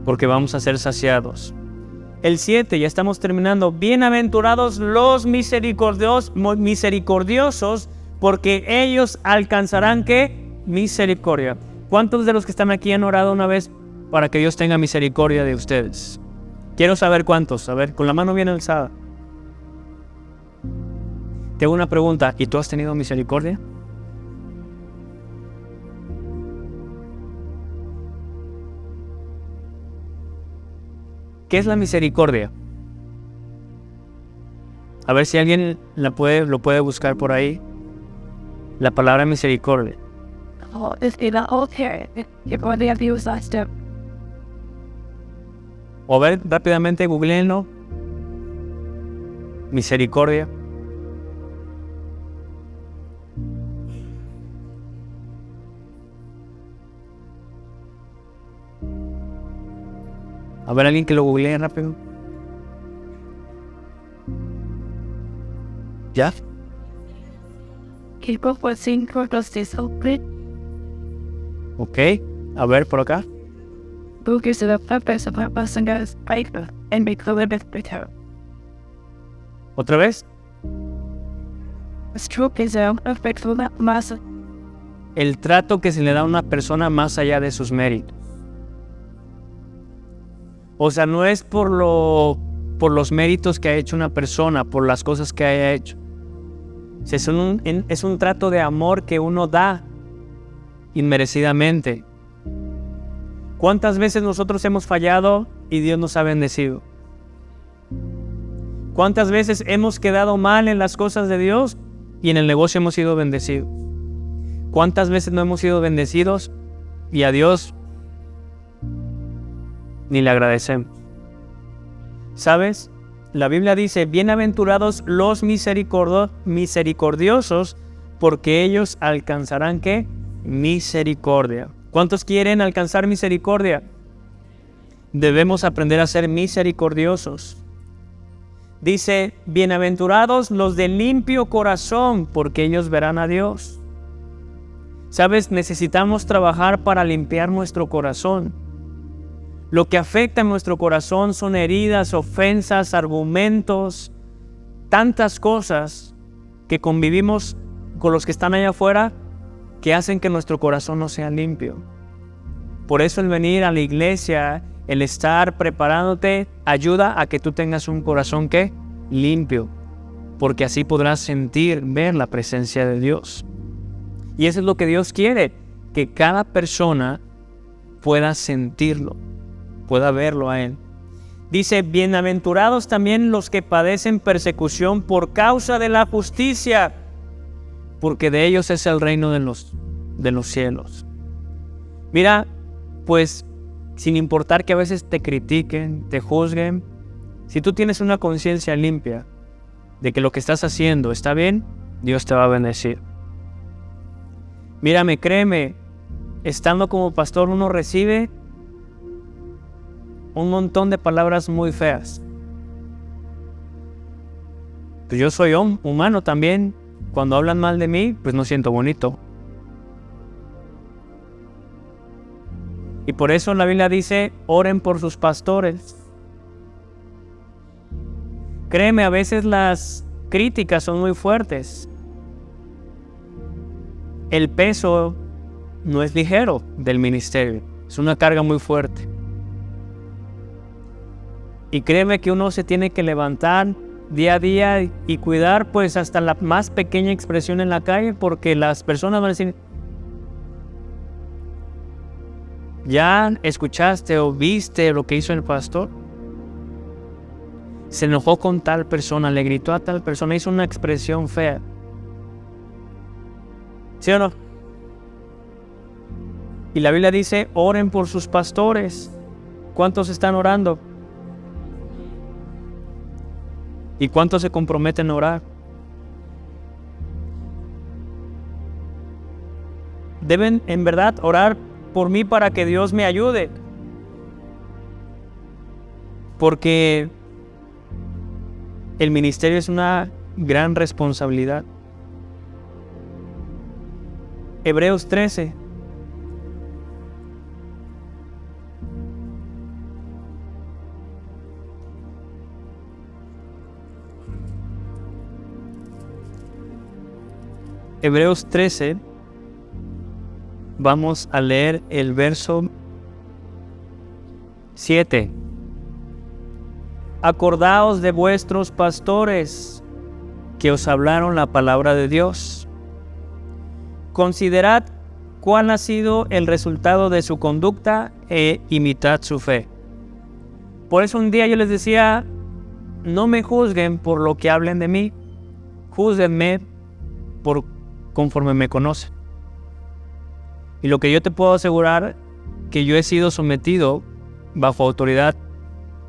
porque vamos a ser saciados. El 7, ya estamos terminando. Bienaventurados los misericordiosos, porque ellos alcanzarán ¿qué? Misericordia. ¿Cuántos de los que están aquí han orado una vez para que Dios tenga misericordia de ustedes? Quiero saber cuántos. A ver, con la mano bien alzada. Te hago una pregunta. ¿Y tú has tenido misericordia? ¿Qué es la misericordia? A ver si alguien lo puede buscar por ahí. La palabra misericordia. O a ver, rápidamente googleenlo. Misericordia. A ver, alguien que lo googlee rápido. ¿Ya? Ok. A ver, por acá. ¿Otra vez? El trato que se le da a una persona más allá de sus méritos. O sea, no es por los méritos que ha hecho una persona, por las cosas que haya hecho. Es un trato de amor que uno da inmerecidamente. ¿Cuántas veces nosotros hemos fallado y Dios nos ha bendecido? ¿Cuántas veces hemos quedado mal en las cosas de Dios y en el negocio hemos sido bendecidos? ¿Cuántas veces no hemos sido bendecidos y a Dios ni le agradecemos? ¿Sabes? La Biblia dice, bienaventurados los misericordiosos, porque ellos alcanzarán ¿qué? Misericordia. ¿Cuántos quieren alcanzar misericordia? Debemos aprender a ser misericordiosos. Dice, bienaventurados los de limpio corazón, porque ellos verán a Dios. ¿Sabes? Necesitamos trabajar para limpiar nuestro corazón. Lo que afecta en nuestro corazón son heridas, ofensas, argumentos, tantas cosas que convivimos con los que están allá afuera que hacen que nuestro corazón no sea limpio. Por eso el venir a la iglesia, el estar preparándote, ayuda a que tú tengas un corazón ¿qué? Limpio, porque así podrás ver la presencia de Dios. Y eso es lo que Dios quiere, que cada persona pueda sentirlo, pueda verlo a Él. Dice, bienaventurados también los que padecen persecución por causa de la justicia, porque de ellos es el reino de los cielos. Mira, pues, sin importar que a veces te critiquen, te juzguen, si tú tienes una conciencia limpia de que lo que estás haciendo está bien, Dios te va a bendecir. Mírame, créeme, estando como pastor uno recibe un montón de palabras muy feas. Pues yo soy humano también. Cuando hablan mal de mí, pues no siento bonito. Y por eso la Biblia dice, oren por sus pastores. Créeme, a veces las críticas son muy fuertes. El peso no es ligero del ministerio, es una carga muy fuerte. Y créeme que uno se tiene que levantar día a día y cuidar pues hasta la más pequeña expresión en la calle, porque las personas van a decir, ¿ya escuchaste o viste lo que hizo el pastor? Se enojó con tal persona, le gritó a tal persona, hizo una expresión fea. ¿Sí o no? Y la Biblia dice, oren por sus pastores. ¿Cuántos están orando? ¿Y cuántos se comprometen a orar? Deben en verdad orar por mí para que Dios me ayude. Porque el ministerio es una gran responsabilidad. Hebreos 13. Hebreos 13, vamos a leer el verso 7. Acordaos de vuestros pastores que os hablaron la palabra de Dios. Considerad cuál ha sido el resultado de su conducta e imitad su fe. Por eso un día yo les decía, no me juzguen por lo que hablen de mí, júzguenme conforme me conocen. Y lo que yo te puedo asegurar, que yo he sido sometido bajo autoridad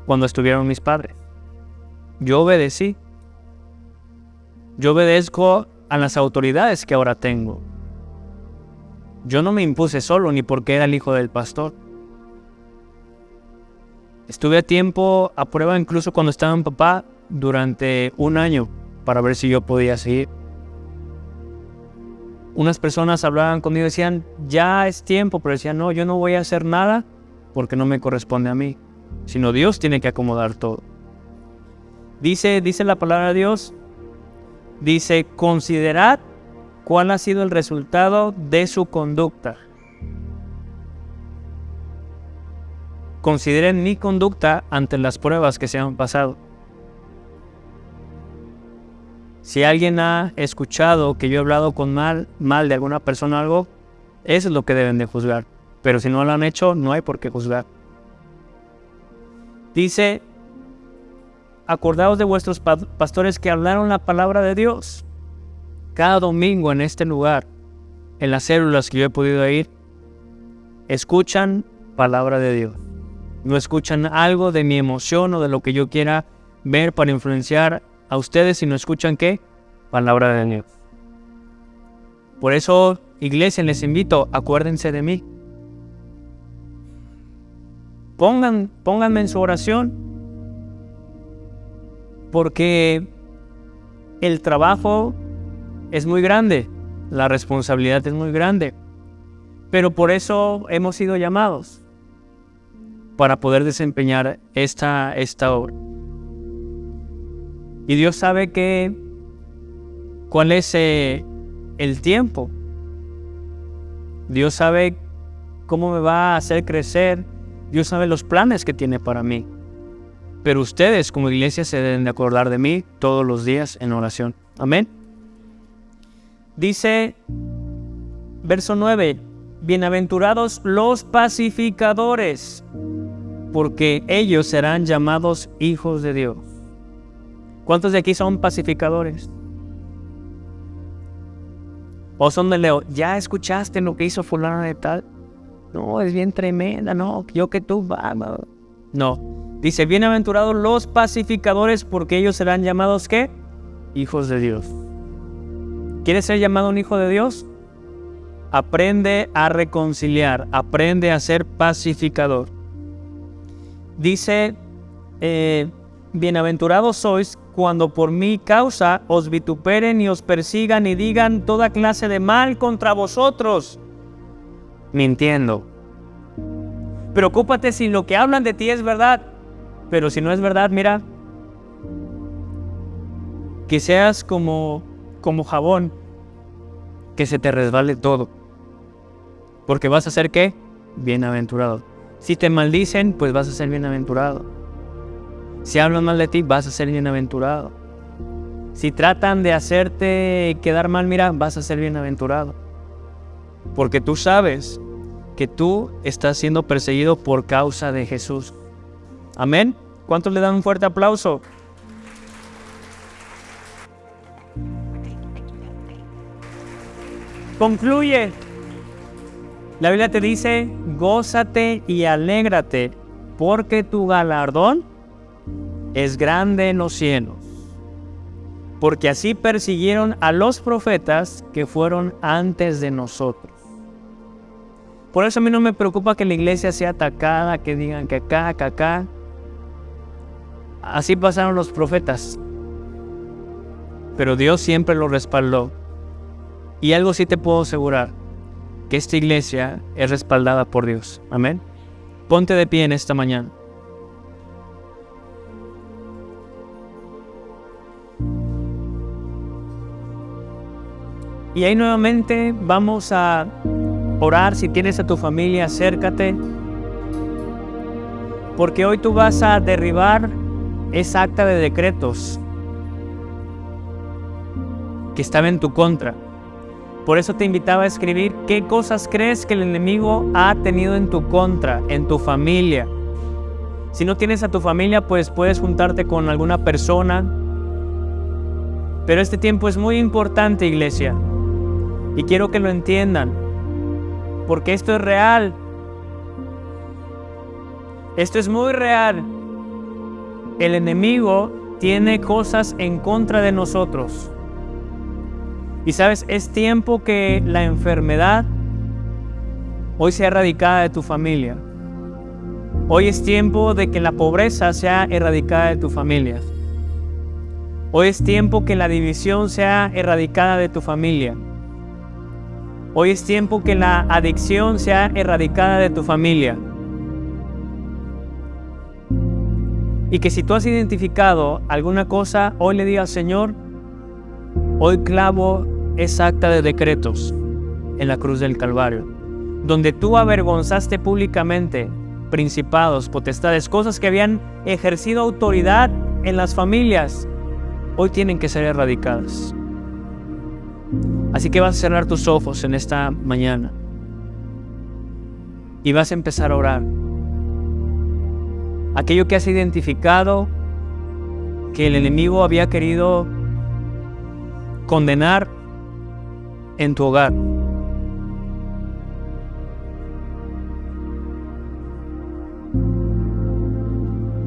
cuando estuvieron mis padres. Yo obedecí. Yo obedezco a las autoridades que ahora tengo. Yo no me impuse solo ni porque era el hijo del pastor. Estuve a tiempo a prueba incluso cuando estaba en papá durante 1 año para ver si yo podía seguir. Unas personas hablaban conmigo y decían, ya es tiempo, pero decían, no, yo no voy a hacer nada porque no me corresponde a mí, sino Dios tiene que acomodar todo. Dice la palabra de Dios, dice, considerad cuál ha sido el resultado de su conducta. Consideren mi conducta ante las pruebas que se han pasado. Si alguien ha escuchado que yo he hablado con mal de alguna persona o algo, eso es lo que deben de juzgar. Pero si no lo han hecho, no hay por qué juzgar. Dice, acordaos de vuestros pastores que hablaron la palabra de Dios. Cada domingo en este lugar, en las células que yo he podido ir, escuchan palabra de Dios. No escuchan algo de mi emoción o de lo que yo quiera ver para influenciar a ustedes, si no escuchan ¿qué? Palabra de Dios. Por eso, iglesia, les invito, acuérdense de mí. Pónganme en su oración. Porque el trabajo es muy grande, la responsabilidad es muy grande. Pero por eso hemos sido llamados, para poder desempeñar esta obra. Y Dios sabe cuál es el tiempo. Dios sabe cómo me va a hacer crecer. Dios sabe los planes que tiene para mí. Pero ustedes como iglesia se deben de acordar de mí todos los días en oración. Amén. Dice, verso 9, bienaventurados los pacificadores, porque ellos serán llamados hijos de Dios. ¿Cuántos de aquí son pacificadores? ¿O son de Leo? ¿Ya escuchaste lo que hizo fulano de tal? No, es bien tremenda, no, yo que tú, vamos. No, dice, bienaventurados los pacificadores, porque ellos serán llamados, ¿qué? Hijos de Dios. ¿Quieres ser llamado un hijo de Dios? Aprende a reconciliar, aprende a ser pacificador. Dice, bienaventurados sois cuando por mi causa os vituperen y os persigan y digan toda clase de mal contra vosotros, mintiendo. Preocúpate si lo que hablan de ti es verdad, pero si no es verdad, mira, que seas como jabón, que se te resbale todo, porque vas a ser ¿qué? Bienaventurado. Si te maldicen, pues vas a ser bienaventurado. Si hablan mal de ti, vas a ser bienaventurado. Si tratan de hacerte quedar mal, mira, vas a ser bienaventurado. Porque tú sabes que tú estás siendo perseguido por causa de Jesús. Amén. ¿Cuántos le dan un fuerte aplauso? Concluye. La Biblia te dice, gózate y alégrate, porque tu galardón es grande en los cielos. Porque así persiguieron a los profetas que fueron antes de nosotros. Por eso a mí no me preocupa que la iglesia sea atacada, que digan que acá, que acá. Así pasaron los profetas. Pero Dios siempre los respaldó. Y algo sí te puedo asegurar, que esta iglesia es respaldada por Dios. Amén. Ponte de pie en esta mañana. Y ahí nuevamente vamos a orar. Si tienes a tu familia, acércate. Porque hoy tú vas a derribar esa acta de decretos que estaba en tu contra. Por eso te invitaba a escribir qué cosas crees que el enemigo ha tenido en tu contra, en tu familia. Si no tienes a tu familia, pues puedes juntarte con alguna persona. Pero este tiempo es muy importante, iglesia. Y quiero que lo entiendan, porque esto es real. Esto es muy real. El enemigo tiene cosas en contra de nosotros. Y sabes, es tiempo que la enfermedad hoy sea erradicada de tu familia. Hoy es tiempo de que la pobreza sea erradicada de tu familia. Hoy es tiempo que la división sea erradicada de tu familia. Hoy es tiempo que la adicción sea erradicada de tu familia. Y que si tú has identificado alguna cosa, hoy le digas, Señor, hoy clavo esa acta de decretos en la cruz del Calvario, donde tú avergonzaste públicamente principados, potestades, cosas que habían ejercido autoridad en las familias, hoy tienen que ser erradicadas. Así que vas a cerrar tus ojos en esta mañana y vas a empezar a orar. Aquello que has identificado que el enemigo había querido condenar en tu hogar.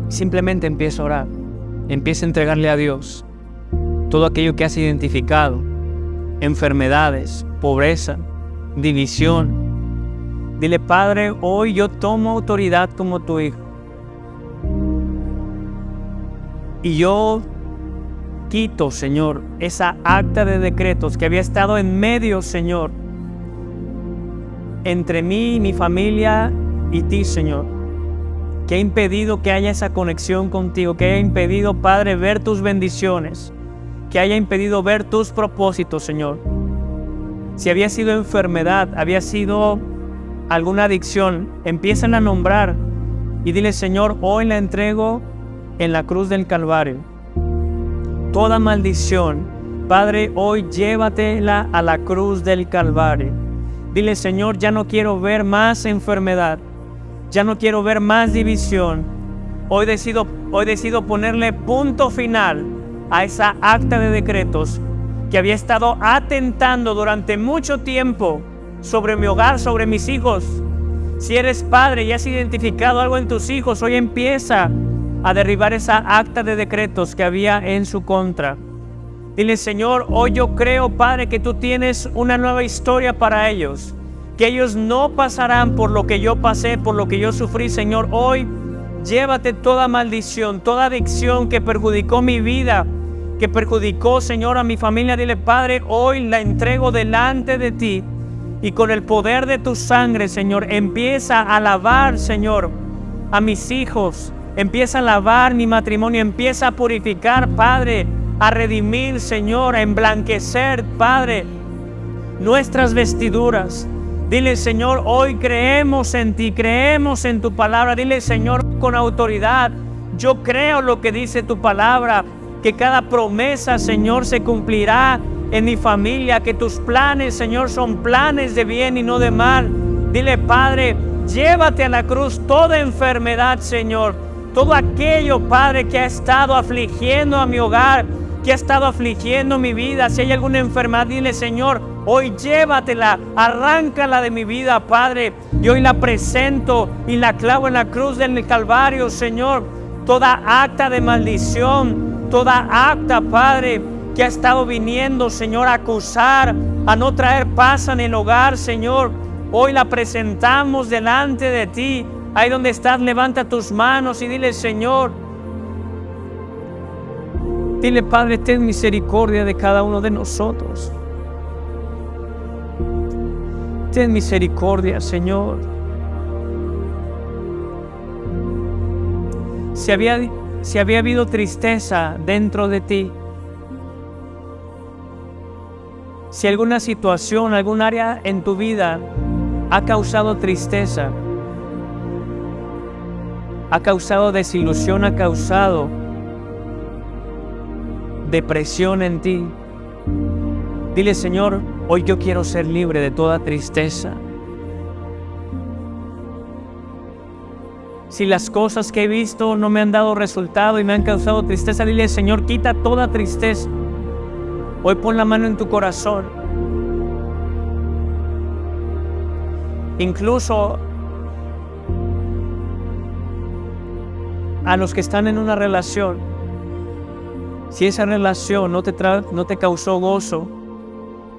Simplemente empieza a orar. Empieza a entregarle a Dios todo aquello que has identificado. Enfermedades, pobreza, división. Dile, Padre, hoy yo tomo autoridad como tu hijo. Y yo quito, Señor, esa acta de decretos que había estado en medio, Señor, entre mí y mi familia y ti, Señor, que ha impedido que haya esa conexión contigo, que haya impedido, Padre, ver tus bendiciones, que haya impedido ver tus propósitos, Señor. Si había sido enfermedad, había sido alguna adicción, empiezan a nombrar y dile, Señor, hoy la entrego en la cruz del Calvario. Toda maldición, Padre, hoy llévatela a la cruz del Calvario. Dile, Señor, ya no quiero ver más enfermedad, ya no quiero ver más división. Hoy decido ponerle punto final a esa acta de decretos que había estado atentando durante mucho tiempo sobre mi hogar, sobre mis hijos. Si eres padre y has identificado algo en tus hijos, hoy empieza a derribar esa acta de decretos que había en su contra. Dile, Señor, hoy yo creo, Padre, que tú tienes una nueva historia para ellos, que ellos no pasarán por lo que yo pasé, por lo que yo sufrí. Señor, hoy llévate toda maldición, toda adicción que perjudicó mi vida, que perjudicó, Señor, a mi familia. Dile, Padre, hoy la entrego delante de ti y con el poder de tu sangre, Señor, empieza a lavar, Señor, a mis hijos. Empieza a lavar mi matrimonio, empieza a purificar, Padre, a redimir, Señor, a emblanquecer, Padre, nuestras vestiduras. Dile, Señor, hoy creemos en ti, creemos en tu palabra. Dile, Señor, con autoridad, Yo creo lo que dice tu palabra, que cada promesa, Señor, se cumplirá en mi familia, que tus planes, Señor, son planes de bien y no de mal. Dile, Padre, llévate a la cruz toda enfermedad, Señor. Todo aquello, Padre, que ha estado afligiendo a mi hogar, que ha estado afligiendo mi vida. Si hay alguna enfermedad, dile, Señor, hoy llévatela, arráncala de mi vida, Padre. Y hoy la presento y la clavo en la cruz del Calvario, Señor. Toda acta de maldición, toda acta, Padre, que ha estado viniendo, Señor, a acusar, a no traer paz en el hogar, Señor. Hoy la presentamos delante de ti. Ahí donde estás, levanta tus manos y dile, Señor. Dile, Padre, ten misericordia de cada uno de nosotros. Ten misericordia, Señor. Si había habido tristeza dentro de ti, si alguna situación, algún área en tu vida ha causado tristeza, ha causado desilusión, ha causado depresión en ti, dile, Señor, hoy yo quiero ser libre de toda tristeza. Si las cosas que he visto no me han dado resultado y me han causado tristeza, dile, Señor, quita toda tristeza. Hoy pon la mano en tu corazón. Incluso a los que están en una relación, si esa relación no te causó gozo,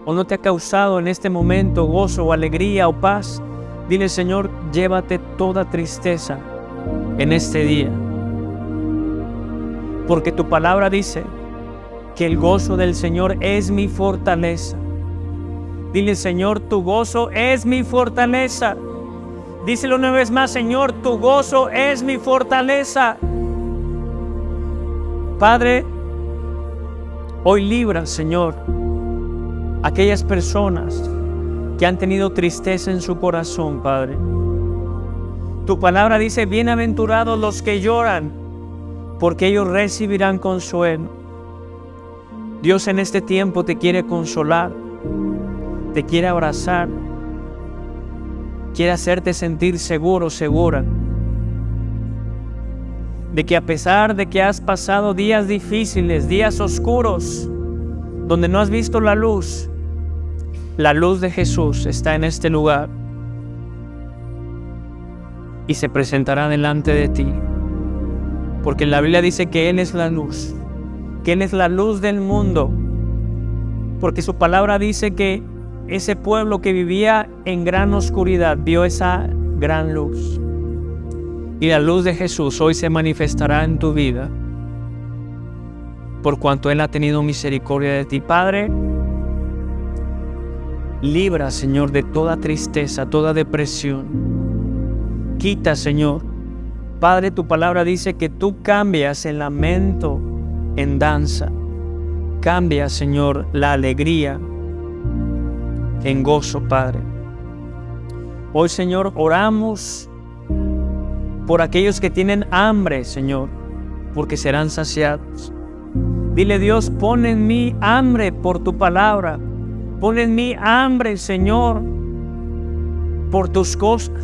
o no te ha causado en este momento gozo o alegría o paz, dile, Señor, llévate toda tristeza en este día. Porque tu palabra dice que el gozo del Señor es mi fortaleza. Dile, Señor, tu gozo es mi fortaleza. Díselo una vez más, Señor, tu gozo es mi fortaleza. Padre, hoy libra, Señor, aquellas personas que han tenido tristeza en su corazón, Padre. Tu palabra dice, bienaventurados los que lloran, porque ellos recibirán consuelo. Dios en este tiempo te quiere consolar, te quiere abrazar, quiere hacerte sentir seguro, segura, de que a pesar de que has pasado días difíciles, días oscuros, donde no has visto la luz de Jesús está en este lugar y se presentará delante de ti, porque la Biblia dice que Él es la luz, que Él es la luz del mundo, porque su palabra dice que ese pueblo que vivía en gran oscuridad vio esa gran luz, y la luz de Jesús hoy se manifestará en tu vida, por cuanto Él ha tenido misericordia de ti. Padre, libra, Señor, de toda tristeza, toda depresión. Quita, Señor. Padre, tu palabra dice que tú cambias el lamento en danza. Cambia, Señor, la alegría en gozo, Padre. Hoy, Señor, oramos por aquellos que tienen hambre, Señor, porque serán saciados. Dile, Dios, pon en mí hambre por tu palabra. Pon en mí hambre, Señor, por tus cosas.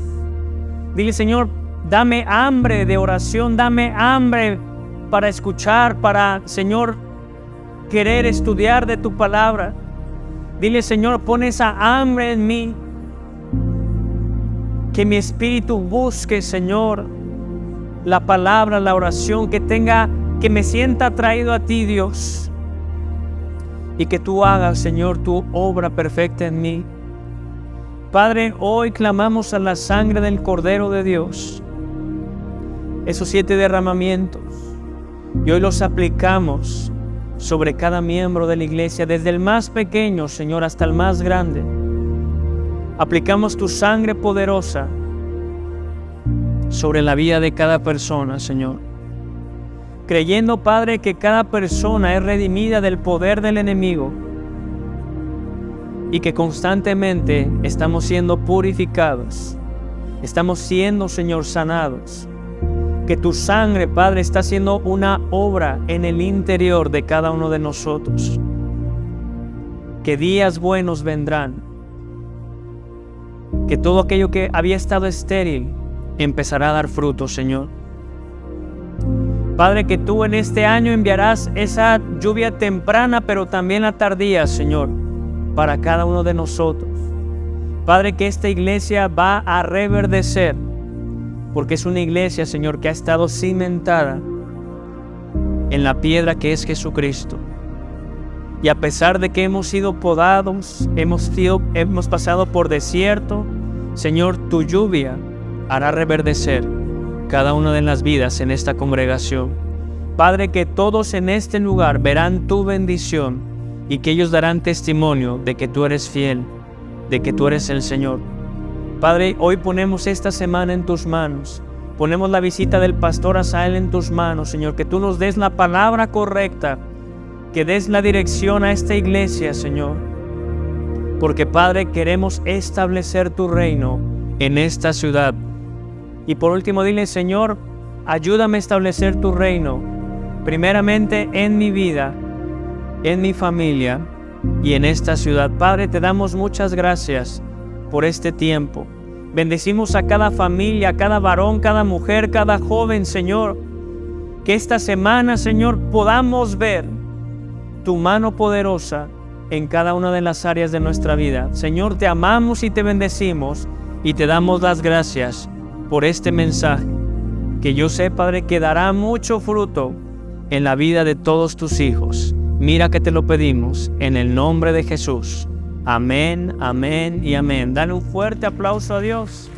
Dile, Señor, dame hambre de oración, dame hambre para escuchar, para, Señor, querer estudiar de tu palabra. Dile, Señor, pon esa hambre en mí. Que mi espíritu busque, Señor, la palabra, la oración, que me sienta atraído a ti, Dios. Y que tú hagas, Señor, tu obra perfecta en mí. Padre, hoy clamamos a la sangre del Cordero de Dios. Esos 7 derramamientos. Y hoy los aplicamos sobre cada miembro de la iglesia, desde el más pequeño, Señor, hasta el más grande. Aplicamos tu sangre poderosa sobre la vida de cada persona, Señor. Creyendo, Padre, que cada persona es redimida del poder del enemigo y que constantemente estamos siendo purificados, estamos siendo, Señor, sanados. que tu sangre, Padre, está haciendo una obra en el interior de cada uno de nosotros. Que días buenos vendrán. Que todo aquello que había estado estéril empezará a dar fruto, Señor. Padre, que tú en este año enviarás esa lluvia temprana, pero también la tardía, Señor, para cada uno de nosotros. Padre, que esta iglesia va a reverdecer, porque es una iglesia, Señor, que ha estado cimentada en la piedra que es Jesucristo. Y a pesar de que hemos sido podados, hemos pasado por desierto, Señor, tu lluvia hará reverdecer cada una de las vidas en esta congregación. Padre, que todos en este lugar verán tu bendición y que ellos darán testimonio de que tú eres fiel, de que tú eres el Señor. Padre, hoy ponemos esta semana en tus manos. Ponemos la visita del pastor Asael en tus manos, Señor, que tú nos des la palabra correcta, que des la dirección a esta iglesia, Señor. Porque, Padre, queremos establecer tu reino en esta ciudad. Y por último, dile, Señor, ayúdame a establecer tu reino, primeramente en mi vida, en mi familia y en esta ciudad. Padre, te damos muchas gracias por este tiempo. Bendecimos a cada familia, a cada varón, cada mujer, cada joven, Señor. Que esta semana, Señor, podamos ver tu mano poderosa en cada una de las áreas de nuestra vida. Señor, te amamos y te bendecimos y te damos las gracias por este mensaje, que yo sé, Padre, que dará mucho fruto en la vida de todos tus hijos. Mira que te lo pedimos en el nombre de Jesús. Amén, amén y amén. Dale un fuerte aplauso a Dios.